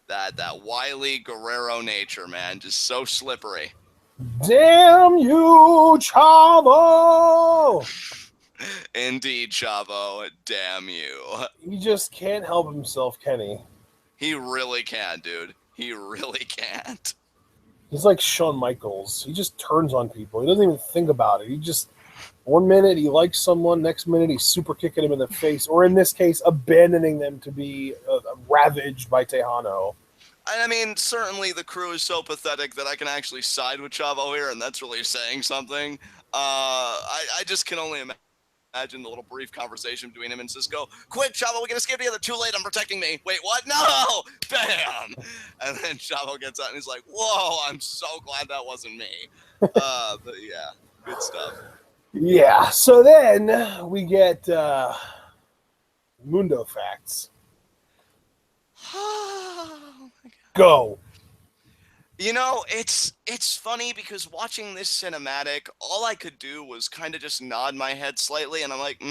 That wily Guerrero nature, man, just so slippery. Damn you, Chavo! Indeed, Chavo, damn you. He just can't help himself, can he? He really can, dude. He really can't. He's like Shawn Michaels. He just turns on people. He doesn't even think about it. He just, one minute he likes someone, next minute he's super kicking him in the face, or in this case, abandoning them to be ravaged by Tejano. I mean, certainly the crew is so pathetic that I can actually side with Chavo here, and that's really saying something. I just can only imagine the little brief conversation between him and Cisco. Quick, Chavo, we can escape together. Too late, I'm protecting me. Wait, what? No! Bam! And then Chavo gets out and he's like, whoa, I'm so glad that wasn't me. But yeah, good stuff. Yeah, so then we get Mundo Facts. Oh my god. Go. It's funny because watching this cinematic, all I could do was kind of just nod my head slightly, and I'm like,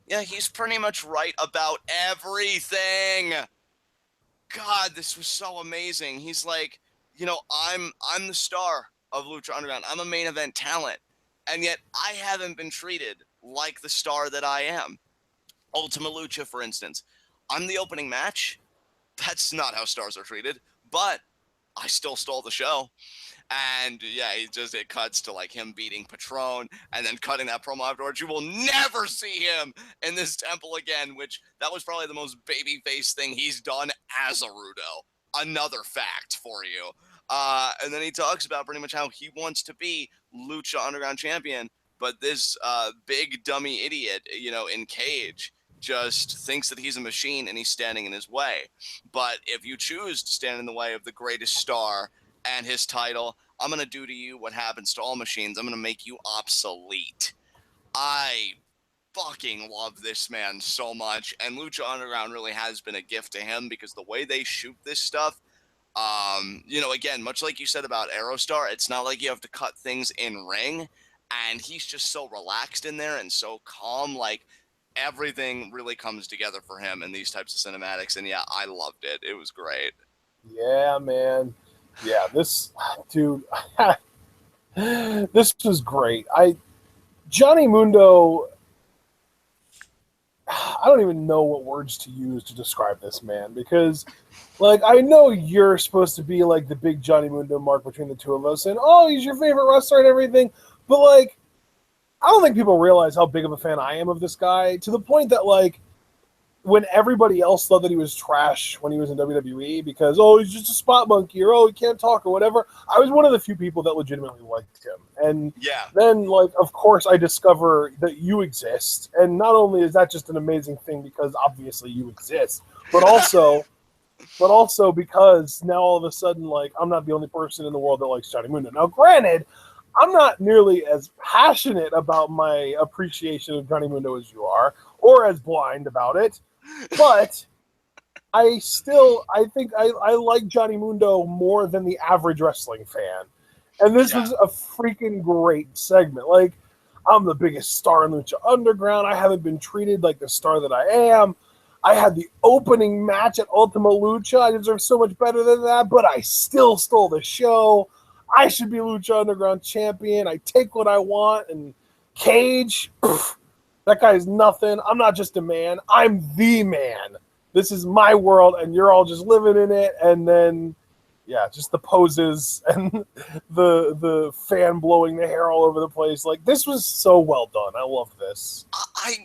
yeah, he's pretty much right about everything. God, this was so amazing. He's like, I'm the star of Lucha Underground. I'm a main event talent, and yet I haven't been treated like the star that I am. Ultima Lucha, for instance, I'm the opening match. That's not how stars are treated, but I still stole the show. And yeah, it cuts to like him beating Patron and then cutting that promo afterwards. You will never see him in this temple again, which that was probably the most babyface thing he's done as a Rudo. Another fact for you. And then he talks about pretty much how he wants to be Lucha Underground champion, but this big dummy idiot, in Cage, just thinks that he's a machine and he's standing in his way. But if you choose to stand in the way of the greatest star and his title, I'm going to do to you what happens to all machines. I'm going to make you obsolete. I fucking love this man so much. And Lucha Underground really has been a gift to him because the way they shoot this stuff, again, much like you said about Aerostar, it's not like you have to cut things in ring. And he's just so relaxed in there and so calm. Like, everything really comes together for him in these types of cinematics. And yeah, I loved it. It was great. Yeah, man. Yeah, this dude, this was great. Johnny Mundo. I don't even know what words to use to describe this man because, like, I know you're supposed to be like the big Johnny Mundo mark between the two of us, and oh, he's your favorite wrestler and everything, but like, I don't think people realize how big of a fan I am of this guy to the point that like when everybody else thought that he was trash when he was in WWE because, oh, he's just a spot monkey or, oh, he can't talk or whatever, I was one of the few people that legitimately liked him. And Yeah. then, like, of course, I discover that you exist. And not only is that just an amazing thing because obviously you exist, but also because now all of a sudden, like, I'm not the only person in the world that likes Johnny Mundo. Now, granted, I'm not nearly as passionate about my appreciation of Johnny Mundo as you are, or as blind about it. But I think I like Johnny Mundo more than the average wrestling fan. And this was a freaking great segment. Like, I'm the biggest star in Lucha Underground. I haven't been treated like the star that I am. I had the opening match at Ultima Lucha. I deserve so much better than that, but I still stole the show. I should be Lucha Underground champion. I take what I want. And Cage, that guy's nothing. I'm not just a man. I'm the man. This is my world, and you're all just living in it. And then, yeah, just the poses and the fan blowing the hair all over the place. Like, this was so well done. I love this.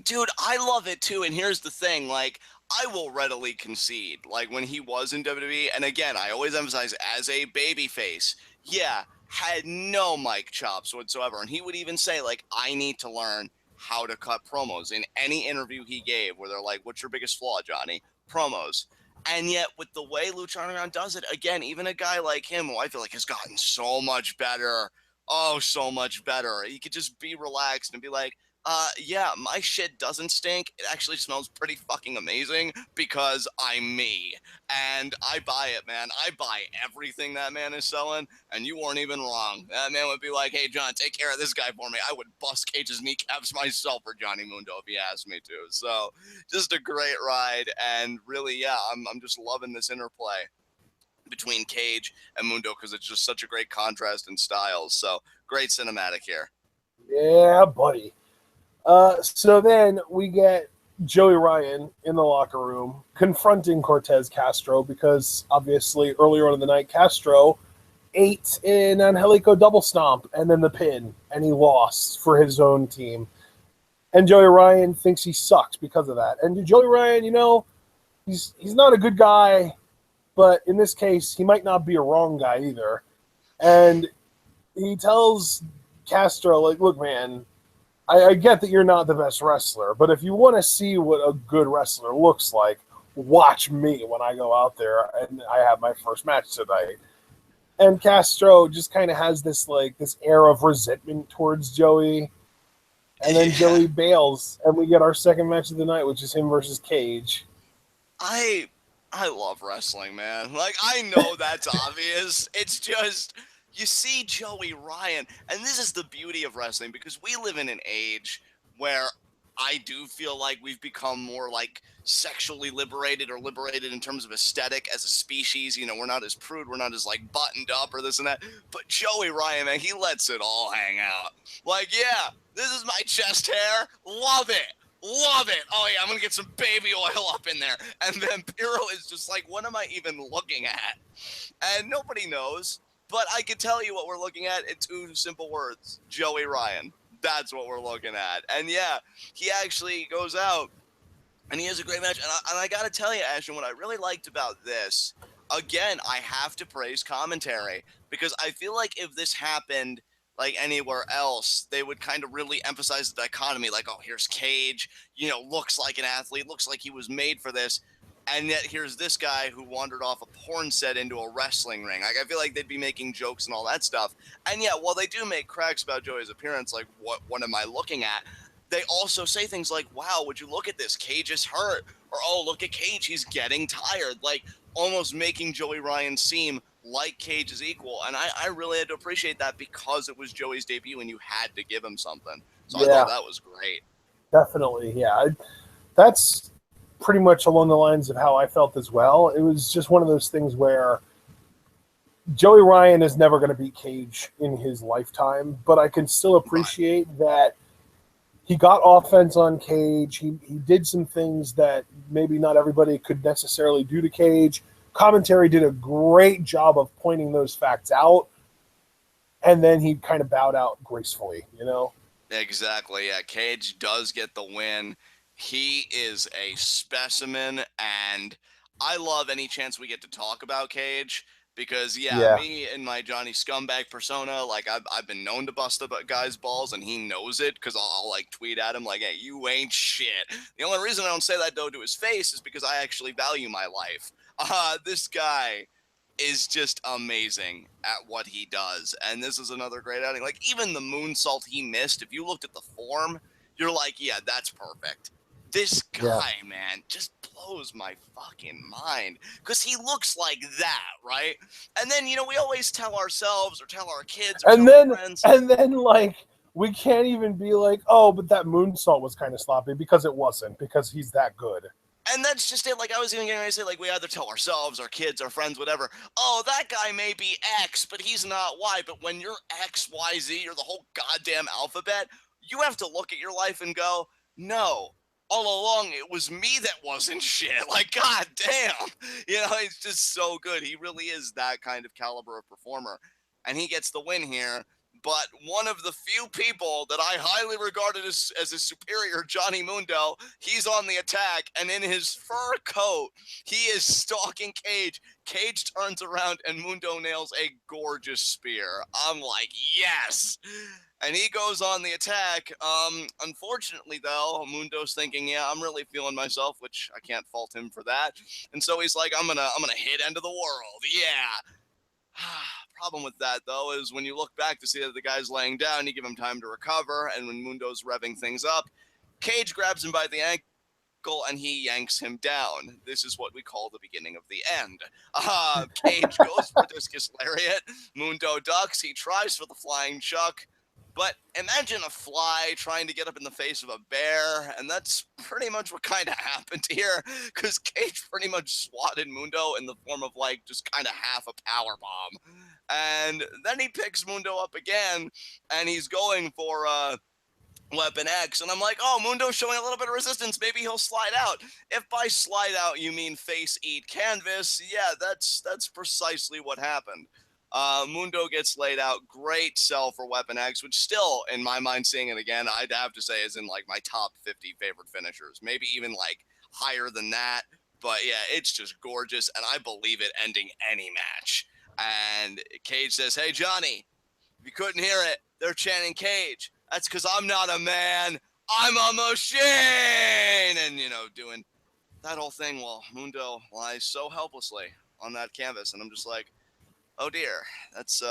Dude, I love it too. And here's the thing, like, I will readily concede, like, when he was in WWE, and again, I always emphasize as a babyface, yeah, had no mic chops whatsoever. And he would even say, like, I need to learn how to cut promos in any interview he gave where they're like, what's your biggest flaw, Johnny? Promos. And yet, with the way Lucha Underground does it, again, even a guy like him, who I feel like has gotten so much better, so much better. He could just be relaxed and be like, yeah, my shit doesn't stink. It actually smells pretty fucking amazing because I'm me. And I buy it, man. I buy everything that man is selling, and you weren't even wrong. That man would be like, hey, John, take care of this guy for me. I would bust Cage's kneecaps myself for Johnny Mundo if he asked me to. So, just a great ride, and really, yeah, I'm just loving this interplay between Cage and Mundo because it's just such a great contrast in styles. So, great cinematic here. Yeah, buddy. So then we get Joey Ryan in the locker room confronting Cortez Castro because obviously earlier on in the night, Castro ate an Angelico double stomp and then the pin, and he lost for his own team. And Joey Ryan thinks he sucks because of that. And Joey Ryan, you know, he's not a good guy, but in this case, he might not be a wrong guy either. And he tells Castro, like, look, man, I get that you're not the best wrestler, but if you want to see what a good wrestler looks like, watch me when I go out there and I have my first match tonight. And Castro just kind of has this air of resentment towards Joey. And then Joey bails, and we get our second match of the night, which is him versus Cage. I love wrestling, man. Like, I know that's obvious. It's just, you see Joey Ryan, and this is the beauty of wrestling, because we live in an age where I do feel like we've become more like sexually liberated or liberated in terms of aesthetic as a species. You know, we're not as prude, we're not as like buttoned up or this and that. But Joey Ryan, man, he lets it all hang out. Like, yeah, this is my chest hair. Love it. Love it. Oh, yeah, I'm going to get some baby oil up in there. And then Piro is just like, what am I even looking at? And nobody knows. But I can tell you what we're looking at in two simple words. Joey Ryan. That's what we're looking at. And yeah, he actually goes out and he has a great match. And I got to tell you, Ashton, what I really liked about this, again, I have to praise commentary, because I feel like if this happened like anywhere else, they would kind of really emphasize the dichotomy. Like, oh, here's Cage, you know, looks like an athlete, looks like he was made for this. And yet here's this guy who wandered off a porn set into a wrestling ring. Like, I feel like they'd be making jokes and all that stuff. And yeah, while they do make cracks about Joey's appearance, like, what am I looking at? They also say things like, wow, would you look at this? Cage is hurt. Or, oh, look at Cage, he's getting tired. Like, almost making Joey Ryan seem like Cage is equal. And I really had to appreciate that, because it was Joey's debut and you had to give him something. So yeah. I thought that was great. Definitely, yeah. That's pretty much along the lines of how I felt as well. It was just one of those things where Joey Ryan is never going to beat Cage in his lifetime, but I can still appreciate that he got offense on Cage. He did some things that maybe not everybody could necessarily do to Cage. Commentary did a great job of pointing those facts out, and then he kind of bowed out gracefully, you know? Exactly. Yeah, Cage does get the win. He is a specimen, and I love any chance we get to talk about Cage because, yeah, Yeah. me and my Johnny Scumbag persona, like I've been known to bust a guy's balls, and he knows it because I'll like tweet at him like, "Hey, you ain't shit." The only reason I don't say that though to his face is because I actually value my life. This guy is just amazing at what he does. And this is another great outing. Like, even the moonsault he missed, if you looked at the form, you're like, yeah, that's perfect. This guy, man, just blows my fucking mind because he looks like that, right? And then, we always tell ourselves or tell our kids or And tell our then, friends. like, we can't even be like, oh, but that moonsault was kind of sloppy because it wasn't, because he's that good. And that's just it. Like, I was even going to say, like, we either tell ourselves, our kids, our friends, whatever, oh, that guy may be X, but he's not Y. But when you're X, Y, Z, you're the whole goddamn alphabet, you have to look at your life and go, no, all along it was me that wasn't shit. Like, god damn. He's just so good. He really is that kind of caliber of performer. And he gets the win here. But one of the few people that I highly regarded as a superior, Johnny Mundo, he's on the attack, and in his fur coat, he is stalking Cage. Cage turns around, and Mundo nails a gorgeous spear. I'm like, yes! And he goes on the attack. Unfortunately, though, Mundo's thinking, yeah, I'm really feeling myself, which I can't fault him for that. And so he's like, I'm gonna hit end of the world. Yeah. Problem with that, though, is when you look back to see that the guy's laying down, you give him time to recover, and when Mundo's revving things up, Cage grabs him by the ankle and he yanks him down. This is what we call the beginning of the end. Cage goes for discus lariat. Mundo ducks. He tries for the flying chuck. But imagine a fly trying to get up in the face of a bear, and that's pretty much what kind of happened here, because Cage pretty much swatted Mundo in the form of, like, just kind of half a power bomb. And then he picks Mundo up again, and he's going for Weapon X, and I'm like, oh, Mundo's showing a little bit of resistance. Maybe he'll slide out. If by slide out you mean face eat canvas, yeah, that's precisely what happened. Mundo gets laid out. Great sell for Weapon X, which still, in my mind, seeing it again, I'd have to say is in like my top 50 favorite finishers. Maybe even like higher than that. But yeah, it's just gorgeous, and I believe it ending any match. And Cage says, hey, Johnny, if you couldn't hear it, they're chanting Cage. That's because I'm not a man. I'm a machine. And, doing that whole thing while Mundo lies so helplessly on that canvas. And I'm just like, oh, dear, that's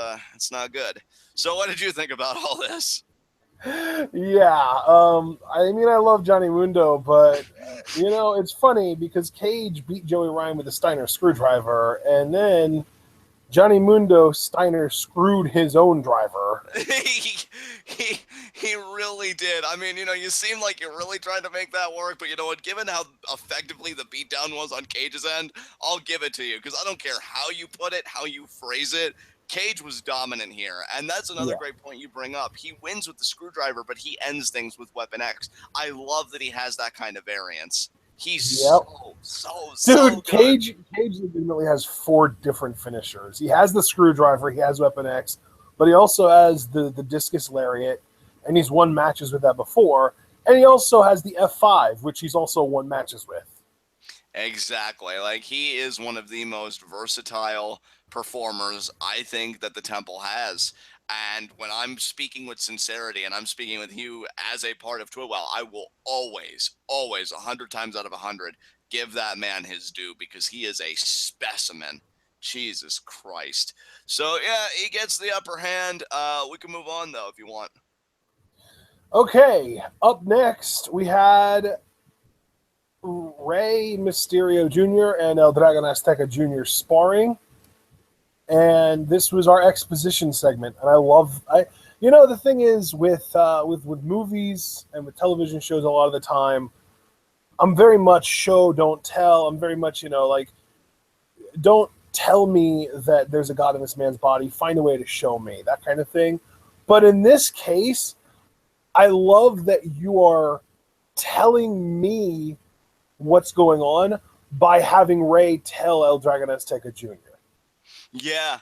not good. So what did you think about all this? Yeah, I mean, I love Johnny Mundo, but, it's funny because Cage beat Joey Ryan with a Steiner screwdriver, and then Johnny Mundo Steiner screwed his own driver. He really did. I mean, you seem like you're really trying to make that work, but you know what? Given how effectively the beatdown was on Cage's end, I'll give it to you because I don't care how you put it, how you phrase it. Cage was dominant here, and that's another great point you bring up. He wins with the screwdriver, but he ends things with Weapon X. I love that he has that kind of variance. He's so good. Cage legitimately has 4 different finishers. He has the screwdriver, he has Weapon X, but he also has the discus lariat, and he's won matches with that before. And he also has the F5, which he's also won matches with. Exactly. Like, he is one of the most versatile performers I think that the Temple has. And when I'm speaking with sincerity and I'm speaking with you as a part of TWitWoW, I will always, 100 times out of 100, give that man his due because he is a specimen. Jesus Christ. So, yeah, he gets the upper hand. We can move on, though, if you want. Okay, up next, we had Rey Mysterio Jr. and El Dragon Azteca Jr. sparring. And this was our exposition segment. And You know, the thing is with movies and with television shows, a lot of the time, I'm very much show don't tell. I'm very much, like, don't tell me that there's a god in this man's body. Find a way to show me that kind of thing. But in this case, I love that you are telling me what's going on by having Ray tell El Dragon Azteca Jr. Yeah.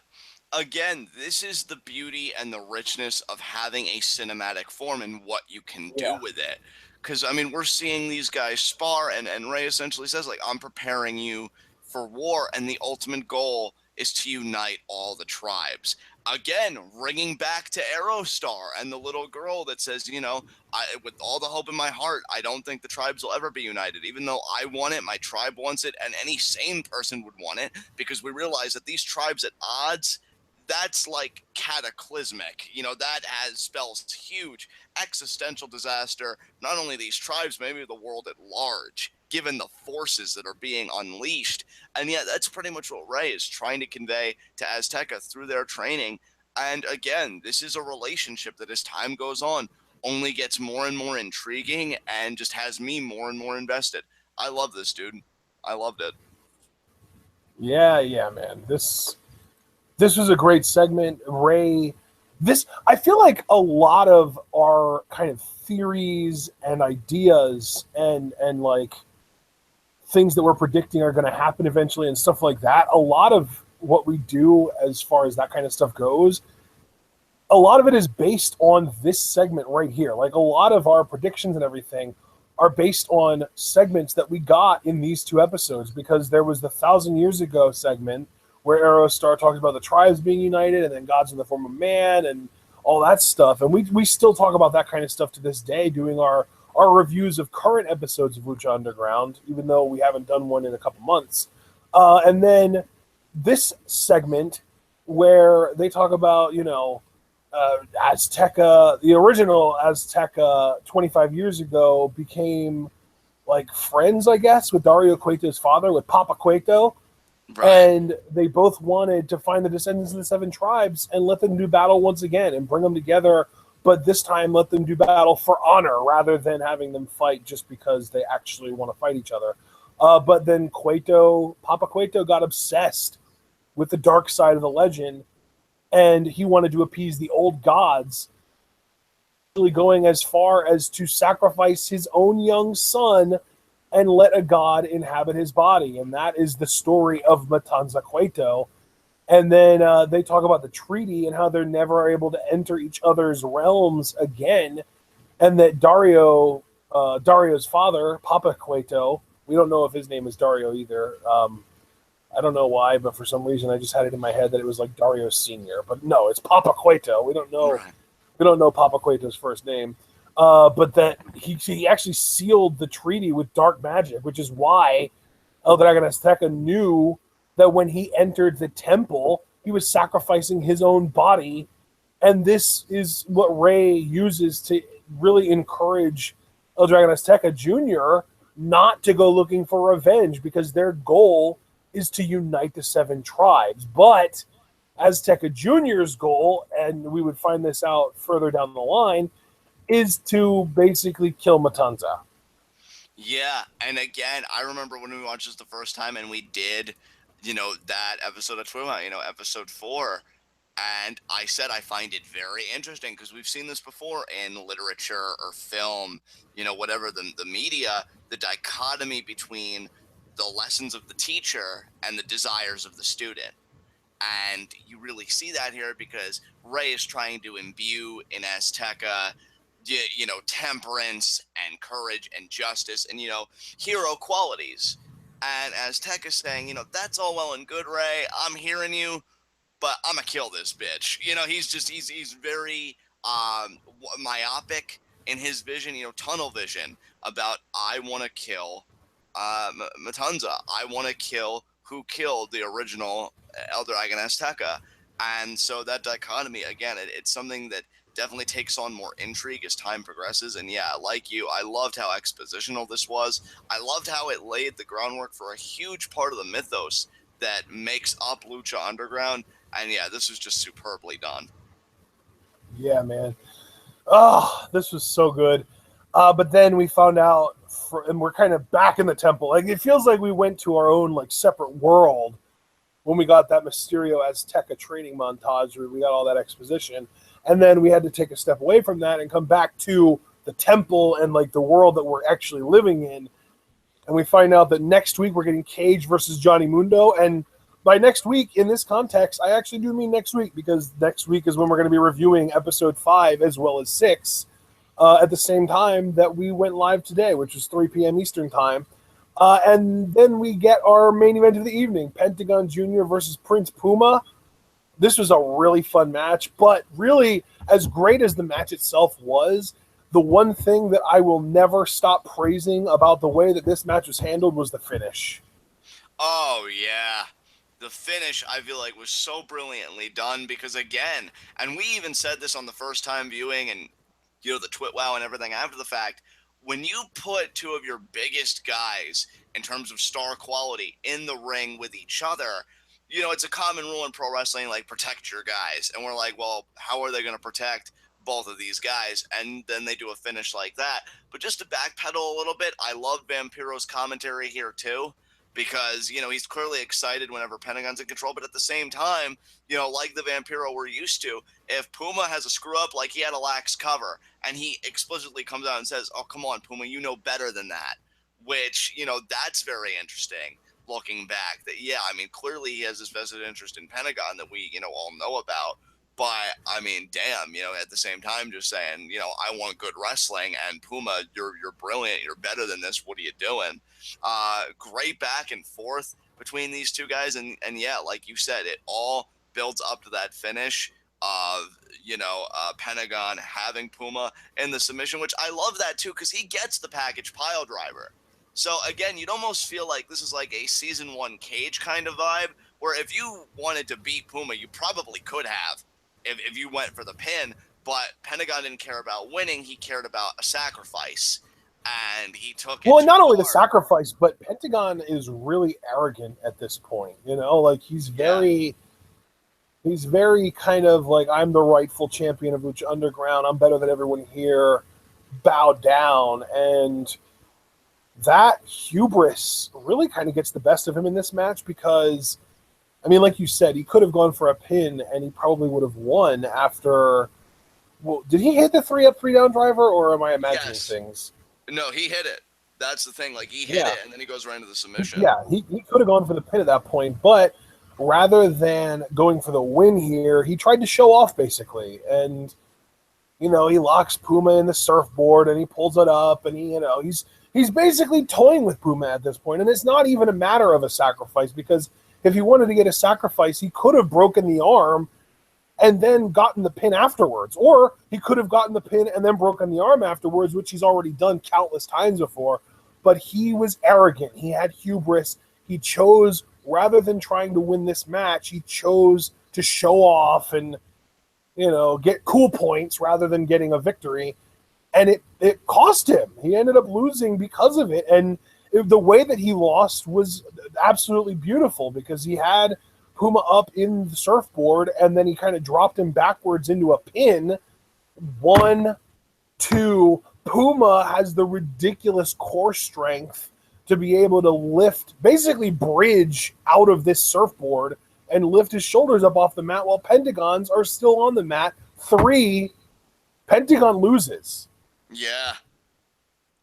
Again, this is the beauty and the richness of having a cinematic form and what you can do Yeah. with it. Because, I mean, we're seeing these guys spar, and Ray essentially says, like, I'm preparing you for war, and the ultimate goal is to unite all the tribes. Again, ringing back to Aerostar and the little girl that says, with all the hope in my heart, I don't think the tribes will ever be united. Even though I want it, my tribe wants it, and any sane person would want it, because we realize that these tribes at odds, that's like cataclysmic. That spells huge existential disaster, not only these tribes, maybe the world at large, given the forces that are being unleashed. And yet, that's pretty much what Ray is trying to convey to Azteca through their training. And again, this is a relationship that, as time goes on, only gets more and more intriguing and just has me more and more invested. I love this, dude. I loved it. Yeah, man. This was a great segment. Ray, this I feel like a lot of our kind of theories and ideas and like things that we're predicting are going to happen eventually and stuff like that. A lot of what we do as far as that kind of stuff goes, a lot of it is based on this segment right here. Like a lot of our predictions and everything are based on segments that we got in these two episodes, because there was the 1,000 Years Ago segment where Aerostar talks about the tribes being united and then gods in the form of man and all that stuff. And we still talk about that kind of stuff to this day, doing our reviews of current episodes of Lucha Underground, even though we haven't done one in a couple months. And then this segment where they talk about, Azteca, the original Azteca 25 years ago became like friends, I guess, with Dario Cueto's father, with Papa Cueto. Right. And they both wanted to find the descendants of the seven tribes and let them do battle once again and bring them together, but this time let them do battle for honor rather than having them fight just because they actually want to fight each other. But then Papa Cueto got obsessed with the dark side of the legend, and he wanted to appease the old gods, really going as far as to sacrifice his own young son and let a god inhabit his body. And that is the story of Matanza Cueto. And then they talk about the treaty and how they're never able to enter each other's realms again. And that Dario's father, Papa Cueto, we don't know if his name is Dario either. I don't know why, but for some reason I just had it in my head that it was like Dario Senior. But no, it's Papa Cueto. We don't know. Right. We don't know Papa Cueto's first name. But that he actually sealed the treaty with dark magic, which is why El Dragon Azteca knew that when he entered the temple, he was sacrificing his own body. And this is what Ray uses to really encourage El Dragon Azteca Jr. not to go looking for revenge, because their goal is to unite the seven tribes. But Azteca Jr.'s goal, and we would find this out further down the line, is to basically kill Matanza. Yeah, and again, I remember when we watched this the first time, and we did, that episode of TWitWoW, episode 4, and I said I find it very interesting because we've seen this before in literature or film, whatever the media, the dichotomy between the lessons of the teacher and the desires of the student. And you really see that here because Ray is trying to imbue in Azteca, temperance and courage and justice and, hero qualities. And Azteca is saying, that's all well and good, Ray. I'm hearing you, but I'm going to kill this bitch. He's very myopic in his vision, tunnel vision about I want to kill Matanza. I want to kill who killed the original El Dragon Azteca. And so that dichotomy, again, it's something that definitely takes on more intrigue as time progresses. And yeah, like you, I loved how expositional this was. I loved how it laid the groundwork for a huge part of the mythos that makes up Lucha Underground. And yeah, this was just superbly done. Yeah, man. Oh, this was so good. But then we found out, and we're kind of back in the temple. Like it feels like we went to our own like separate world when we got that Mysterio Azteca training montage where we got all that exposition. And then we had to take a step away from that and come back to the temple and like the world that we're actually living in. And we find out that next week we're getting Cage versus Johnny Mundo. And by next week, in this context, I actually do mean next week because next week is when we're going to be reviewing episode 5 as well as 6 at the same time that we went live today, which is 3 p.m. Eastern time. And then we get our main event of the evening, Pentagon Jr. versus Prince Puma. This was a really fun match, but really, as great as the match itself was, the one thing that I will never stop praising about the way that this match was handled was the finish. Oh, yeah. The finish, I feel like, was so brilliantly done because, again, and we even said this on the first time viewing and, you know, the TWitWoW and everything after the fact, when you put two of your biggest guys in terms of star quality in the ring with each other, you know, it's a common rule in pro wrestling, like, protect your guys. And we're like, well, how are they going to protect both of these guys? And then they do a finish like that. But just to backpedal a little bit, I love Vampiro's commentary here, too, because, you know, he's clearly excited whenever Pentagon's in control. But at the same time, you know, like the Vampiro we're used to, if Puma has a screw up, like he had a lax cover, and he explicitly comes out and says, oh, come on, Puma, you know better than that, which, you know, that's very interesting looking back. That, yeah, I mean, clearly he has this vested interest in Pentagon that we, you know, all know about. But I mean, damn, you know, at the same time, just saying, you know, I want good wrestling, and Puma, you're brilliant, you're better than this. What are you doing? Great back and forth between these two guys, and yeah, like you said, it all builds up to that finish of, you know, Pentagon having Puma in the submission, which I love that too, because he gets the package pile driver. So again, you'd almost feel like this is like a season 1 Cage kind of vibe, where if you wanted to beat Puma, you probably could have if you went for the pin, but Pentagon didn't care about winning, he cared about a sacrifice. And he took it Well, and to not only the heart. sacrifice, but Pentagon is really arrogant at this point. You know, like he's very kind of like, I'm the rightful champion of Lucha Underground. I'm better than everyone here. Bow down. And that hubris really kind of gets the best of him in this match because, I mean, like you said, he could have gone for a pin and he probably would have won after. Well, did he hit the 3-up, 3-down driver, or am I imagining things? No, he hit it. That's the thing. Like, he hit it, and then he goes right into the submission. Yeah, he could have gone for the pin at that point, but rather than going for the win here, he tried to show off, basically. And, you know, he locks Puma in the surfboard, and he pulls it up, and he's basically toying with Puma at this point. And it's not even a matter of a sacrifice, because if he wanted to get a sacrifice, he could have broken the arm and then gotten the pin afterwards. Or he could have gotten the pin and then broken the arm afterwards, which he's already done countless times before. But he was arrogant. He had hubris. He chose, rather than trying to win this match, he chose to show off and, you know, get cool points rather than getting a victory. And it cost him. He ended up losing because of it. And the way that he lost was absolutely beautiful because he had Puma up in the surfboard, and then he kind of dropped him backwards into a pin. 1, 2. Puma has the ridiculous core strength to be able to lift, basically bridge out of this surfboard and lift his shoulders up off the mat while Pentagons are still on the mat. 3, Pentagon loses. Yeah.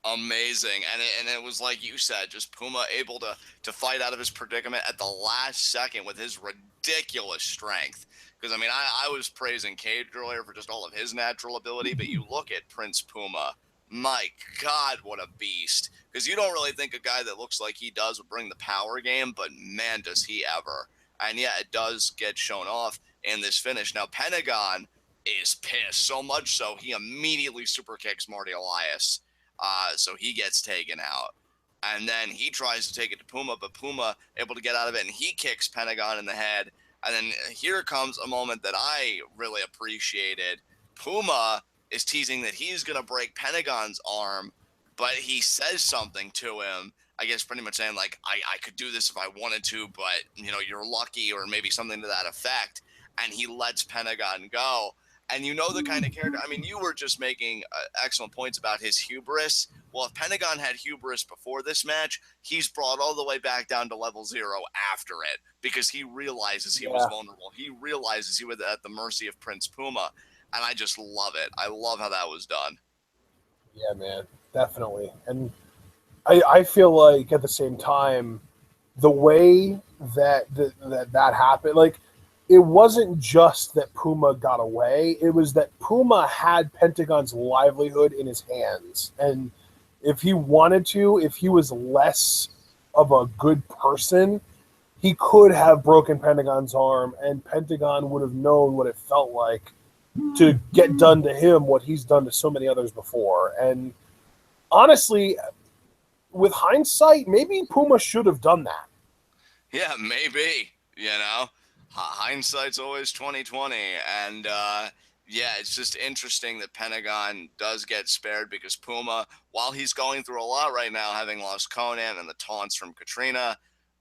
Amazing. And it was like you said, just Puma able to fight out of his predicament at the last second with his ridiculous strength. Because, I mean, I was praising Cage earlier for just all of his natural ability, but you look at Prince Puma, my God, what a beast. Because you don't really think a guy that looks like he does would bring the power game, but man, does he ever. And yeah, it does get shown off in this finish. Now, Pentagon is pissed, so much so he immediately super kicks Marty Elias. So he gets taken out. And then he tries to take it to Puma, but Puma able to get out of it, and he kicks Pentagon in the head. And then here comes a moment that I really appreciated. Puma is teasing that he's going to break Pentagon's arm, but he says something to him, I guess pretty much saying, like, I could do this if I wanted to, but, you know, you're lucky, or maybe something to that effect. And he lets Pentagon go. And you know the kind of character. I mean, you were just making excellent points about his hubris. Well, if Pentagon had hubris before this match, he's brought all the way back down to level 0 after it because he realizes he was vulnerable. He realizes he was at the mercy of Prince Puma. And I just love it. I love how that was done. Yeah, man, definitely. And I feel like at the same time, the way that happened, like, it wasn't just that Puma got away. It was that Puma had Pentagon's livelihood in his hands. And if he wanted to, if he was less of a good person, he could have broken Pentagon's arm, and Pentagon would have known what it felt like to get done to him what he's done to so many others before. And honestly, with hindsight, maybe Puma should have done that. Yeah, maybe. Hindsight's always 2020, and yeah, it's just interesting that Pentagon does get spared because Puma, while he's going through a lot right now, having lost Conan and the taunts from Katrina,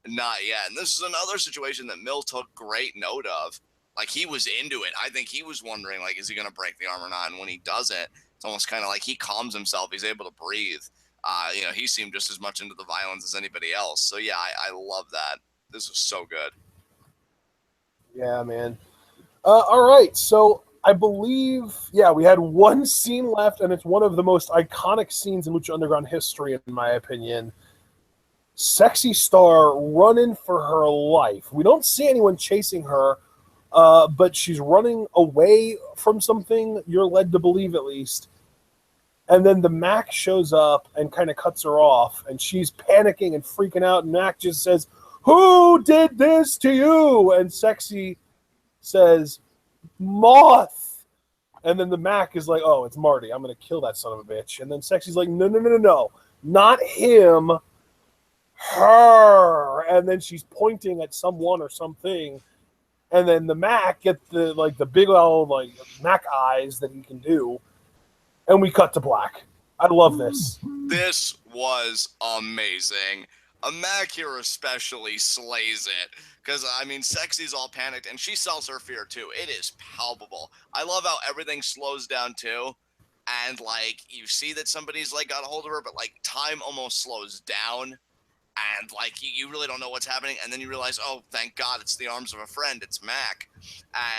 not yet. And this is another situation that Mill took great note of. Like, he was into it. I think he was wondering, like, is he going to break the arm or not? And when he doesn't, it's almost kind of like he calms himself. He's able to breathe. He seemed just as much into the violence as anybody else. So, yeah, I love that. This was so good. Yeah, man. All right, so I believe, we had one scene left, and it's one of the most iconic scenes in Lucha Underground history, in my opinion. Sexy Star running for her life. We don't see anyone chasing her, but she's running away from something, you're led to believe at least. And then the Mac shows up and kind of cuts her off, and she's panicking and freaking out, and Mac just says, "Who did this to you?" And Sexy says, "Moth." And then the Mac is like, "Oh, it's Marty. I'm going to kill that son of a bitch." And then Sexy's like, "No. Not him. Her." And then she's pointing at someone or something. And then the Mac gets the big old Mac eyes that he can do. And we cut to black. I love this. This was amazing. A Mac here especially slays it. Because, I mean, Sexy's all panicked, and she sells her fear, too. It is palpable. I love how everything slows down, too. And, you see that somebody's, got a hold of her, but, time almost slows down. And, you really don't know what's happening. And then you realize, oh, thank God, it's the arms of a friend. It's Mac.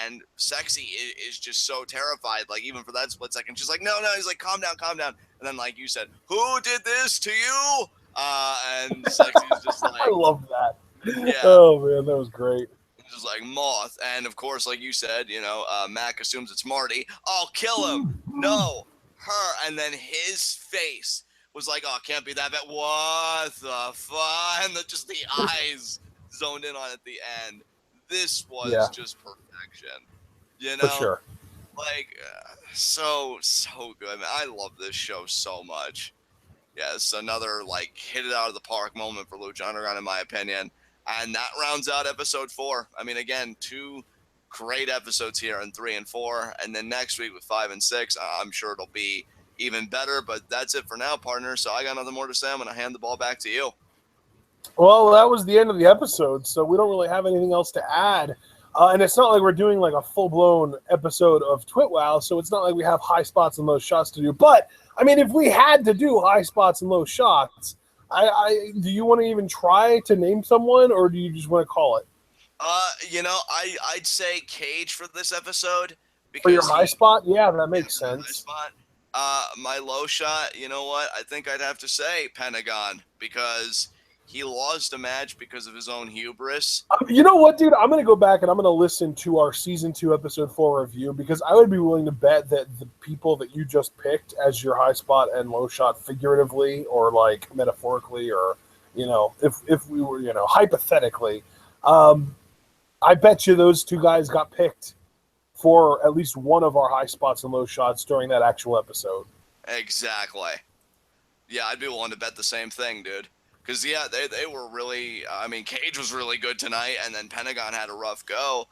And Sexy is just so terrified, even for that split second. She's like, no. He's like, calm down. And then, like you said, who did this to you? And Sexy's just like... I love that. Yeah. Oh, man, that was great. Just like Moth. And, of course, like you said, Mac assumes it's Marty. I'll kill him. No, her. And then his face was like, oh, it can't be that bad. What the fuck? And just the eyes zoned in on at the end. This was just perfection. For sure. So good. Man, I love this show so much. Yeah, it's another, hit it out of the park moment for Lucha Underground, in my opinion. And that rounds out episode 4. I mean, again, 2 great episodes here in 3 and 4. And then next week with 5 and 6, I'm sure it'll be even better, but that's it for now, partner. So I got nothing more to say. I'm going to hand the ball back to you. Well, that was the end of the episode, so we don't really have anything else to add. And it's not like we're doing a full-blown episode of TWitWoW, so it's not like we have high spots and low shots to do. But, I mean, if we had to do high spots and low shots, do you want to even try to name someone, or do you just want to call it? I'd say Cage for this episode. For your high spot? Yeah, that makes sense. High spot. My low shot, you know what? I think I'd have to say Pentagon, because he lost a match because of his own hubris. You know what, dude? I'm going to go back and I'm going to listen to our Season 2, Episode 4 review, because I would be willing to bet that the people that you just picked as your high spot and low shot figuratively or, metaphorically or, if we were, hypothetically, I bet you those 2 guys got picked for at least one of our high spots and low shots during that actual episode. Exactly. Yeah, I'd be willing to bet the same thing, dude. Because, yeah, they were really... I mean, Cage was really good tonight, and then Pentagon had a rough go.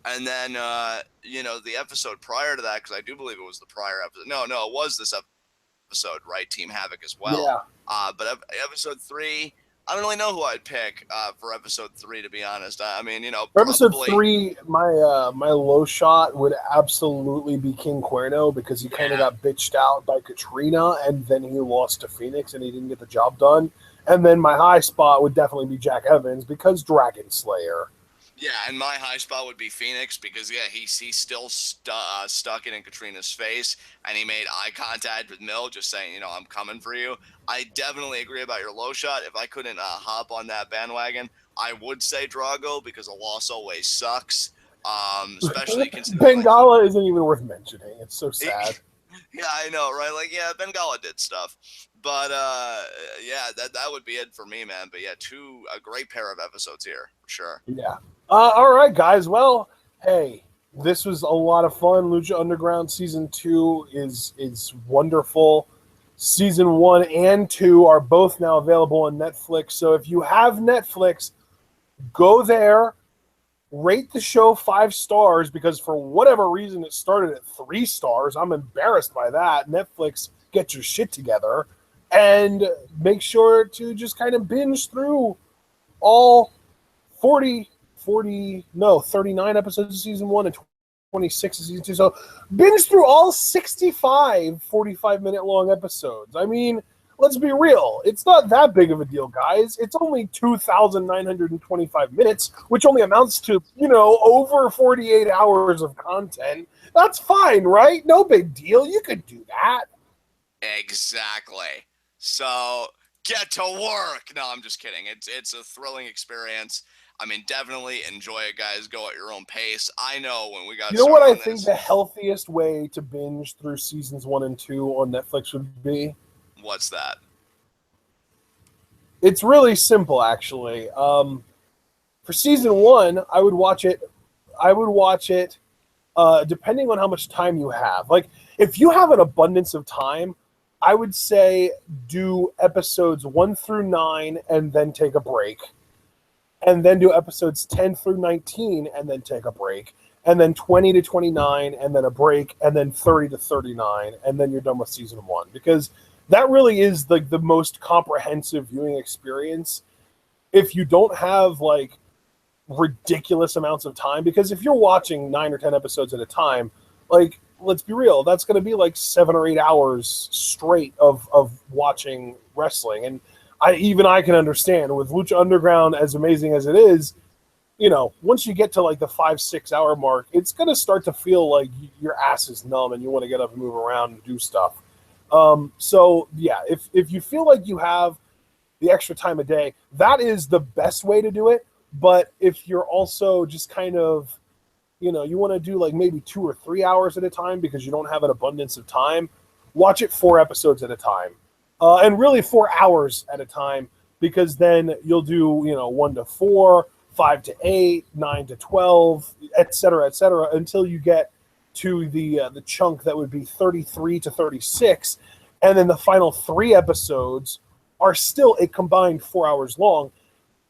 And then, the episode prior to that, because I do believe it was the prior episode. No, it was this episode, right? Team Havoc as well. Yeah. But episode 3 I don't really know who I'd pick for episode 3, to be honest. I mean, For episode probably 3, my low shot would absolutely be King Cuerno because he kind of got bitched out by Katrina, and then he lost to Phoenix, and he didn't get the job done. And then my high spot would definitely be Jack Evans because Dragon Slayer. Yeah, and my high spot would be Phoenix because he's still stuck in Katrina's face, and he made eye contact with Mill, just saying, I'm coming for you. I definitely agree about your low shot. If I couldn't hop on that bandwagon, I would say Drago because a loss always sucks. Especially considering Bengala isn't even worth mentioning. It's so sad. Yeah, I know, right? Like, yeah, Bengala did stuff, but yeah, that would be it for me, man. But yeah, a great pair of episodes here for sure. Yeah. All right, guys. Well, hey, this was a lot of fun. Lucha Underground Season 2 is wonderful. Season 1 and 2 are both now available on Netflix. So if you have Netflix, go there, rate the show 5 stars because for whatever reason it started at 3 stars. I'm embarrassed by that. Netflix, get your shit together and make sure to just kind of binge through all 39 episodes of season 1 and 26 of season 2. So binge through all 65 45-minute long episodes. I mean, let's be real. It's not that big of a deal, guys. It's only 2,925 minutes, which only amounts to, over 48 hours of content. That's fine, right? No big deal. You could do that. Exactly. So get to work. No, I'm just kidding. It's a thrilling experience. I mean, definitely enjoy it, guys. Go at your own pace. I know when we got You know what I think the healthiest way to binge through seasons 1 and 2 on Netflix would be? What's that? It's really simple, actually. For season 1, I would watch it depending on how much time you have. Like, if you have an abundance of time, I would say do episodes 1 through 9 and then take a break. And then do episodes 10 through 19 and then take a break. And then 20 to 29 and then a break. And then 30 to 39. And then you're done with season 1. Because that really is like the most comprehensive viewing experience. If you don't have like ridiculous amounts of time, because if you're watching 9 or 10 episodes at a time, like, let's be real, that's going to be like 7 or 8 hours straight of watching wrestling. And I can understand with Lucha Underground, as amazing as it is, once you get to like the 5-6 hour mark, it's going to start to feel like your ass is numb and you want to get up and move around and do stuff. So yeah, if you feel like you have the extra time a day, that is the best way to do it. But if you're also just kind of, you want to do like maybe 2 or 3 hours at a time because you don't have an abundance of time, watch it 4 episodes at a time. And really 4 hours at a time, because then you'll do, 1 to 4, 5 to 8, 9 to 12, et cetera, until you get to the chunk that would be 33 to 36. And then the final 3 episodes are still a combined 4 hours long.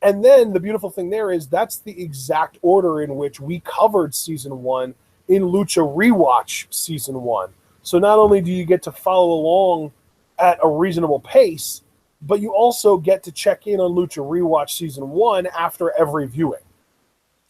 And then the beautiful thing there is that's the exact order in which we covered season 1 in Lucha Rewatch season 1. So not only do you get to follow along at a reasonable pace, but you also get to check in on Lucha Rewatch season 1 after every viewing.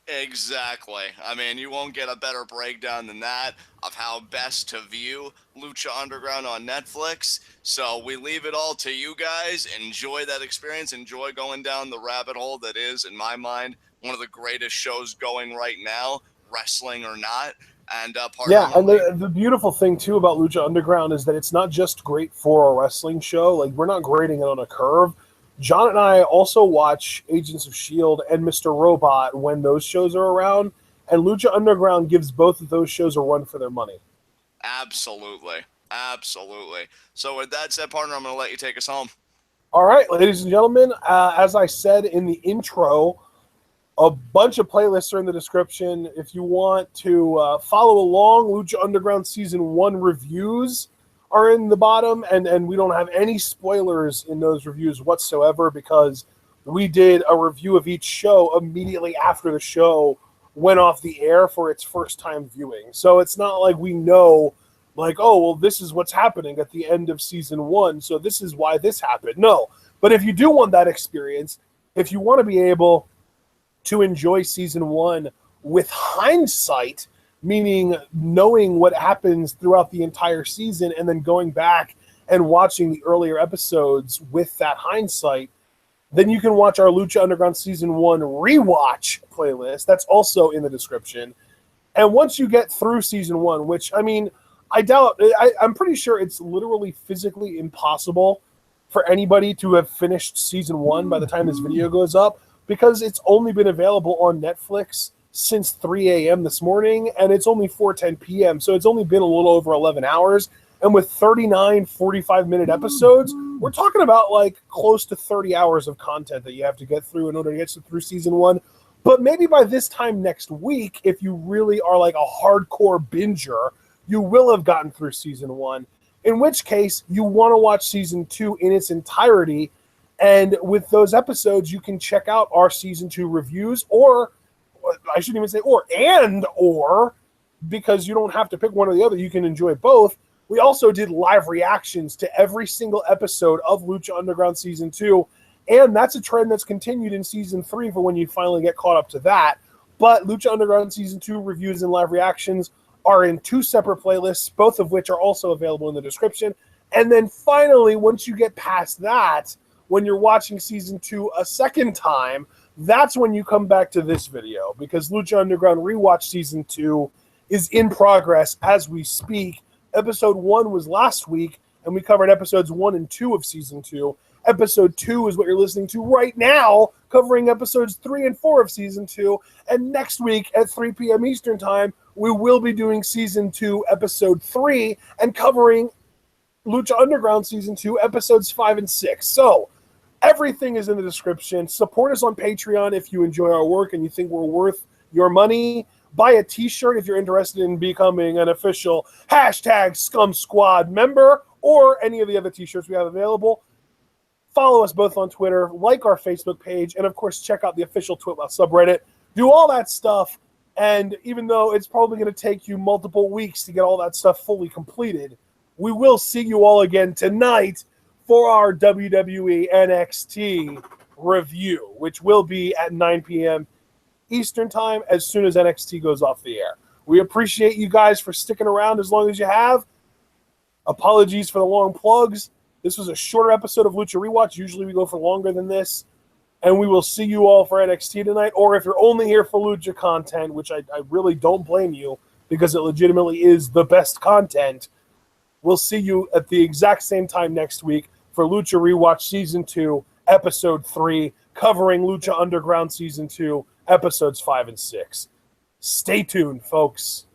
Exactly. I mean, you won't get a better breakdown than that of how best to view Lucha Underground on Netflix. So we leave it all to you guys. Enjoy that experience. Enjoy going down the rabbit hole that is, in my mind, one of the greatest shows going right now, wrestling or not. And the beautiful thing too about Lucha Underground is that it's not just great for a wrestling show. Like, we're not grading it on a curve. John and I also watch Agents of S.H.I.E.L.D. and Mr. Robot when those shows are around, and Lucha Underground gives both of those shows a run for their money. Absolutely. So with that said, partner, I'm going to let you take us home. All right, ladies and gentlemen, as I said in the intro, a bunch of playlists are in the description. If you want to follow along, Lucha Underground Season 1 reviews are in the bottom, and we don't have any spoilers in those reviews whatsoever because we did a review of each show immediately after the show went off the air for its first time viewing. So it's not like we know, like, oh, well, this is what's happening at the end of Season 1, so this is why this happened. No, But if you do want that experience, if you want to be able to enjoy season 1 with hindsight, meaning knowing what happens throughout the entire season and then going back and watching the earlier episodes with that hindsight, then you can watch our Lucha Underground Season 1 rewatch playlist. That's also in the description. And once you get through Season 1, which, I mean, I'm pretty sure it's literally physically impossible for anybody to have finished Season 1 by the time this video goes up, because it's only been available on Netflix since 3 a.m. this morning, and it's only 4:10 p.m., so it's only been a little over 11 hours. And with 39 45-minute episodes, we're talking about like close to 30 hours of content that you have to get through in order to get through Season 1. But maybe by this time next week, if you really are like a hardcore binger, you will have gotten through Season 1, in which case you want to watch Season 2 in its entirety. And with those episodes, you can check out our Season 2 reviews, or I shouldn't even say or, because you don't have to pick one or the other. You can enjoy both. We also did live reactions to every single episode of Lucha Underground Season 2, and that's a trend that's continued in Season 3 for when you finally get caught up to that. But Lucha Underground Season 2 reviews and live reactions are in 2 separate playlists, both of which are also available in the description. And then finally, once you get past that, when you're watching Season 2 a second time, that's when you come back to this video, because Lucha Underground Rewatch Season 2 is in progress as we speak. Episode 1 was last week, and we covered episodes 1 and 2 of Season 2. Episode 2 is what you're listening to right now, covering episodes 3 and 4 of Season 2. And next week at 3 p.m. Eastern Time, we will be doing Season 2, Episode 3, and covering Lucha Underground Season 2, Episodes 5 and 6. So, everything is in the description. Support us on Patreon if you enjoy our work and you think we're worth your money. Buy a t-shirt if you're interested in becoming an official #Scum Squad member, or any of the other t-shirts we have available. Follow us both on Twitter, like our Facebook page, and of course check out the official TWitWoW subreddit. Do all that stuff, and even though it's probably going to take you multiple weeks to get all that stuff fully completed, we will see you all again tonight for our WWE NXT review, which will be at 9 p.m. Eastern Time as soon as NXT goes off the air. We appreciate you guys for sticking around as long as you have. Apologies for the long plugs. This was a shorter episode of Lucha Rewatch. Usually we go for longer than this. And we will see you all for NXT tonight. Or if you're only here for Lucha content, which I really don't blame you, because it legitimately is the best content, we'll see you at the exact same time next week for Lucha Rewatch Season 2, Episode 3, covering Lucha Underground Season 2, Episodes 5 and 6. Stay tuned, folks.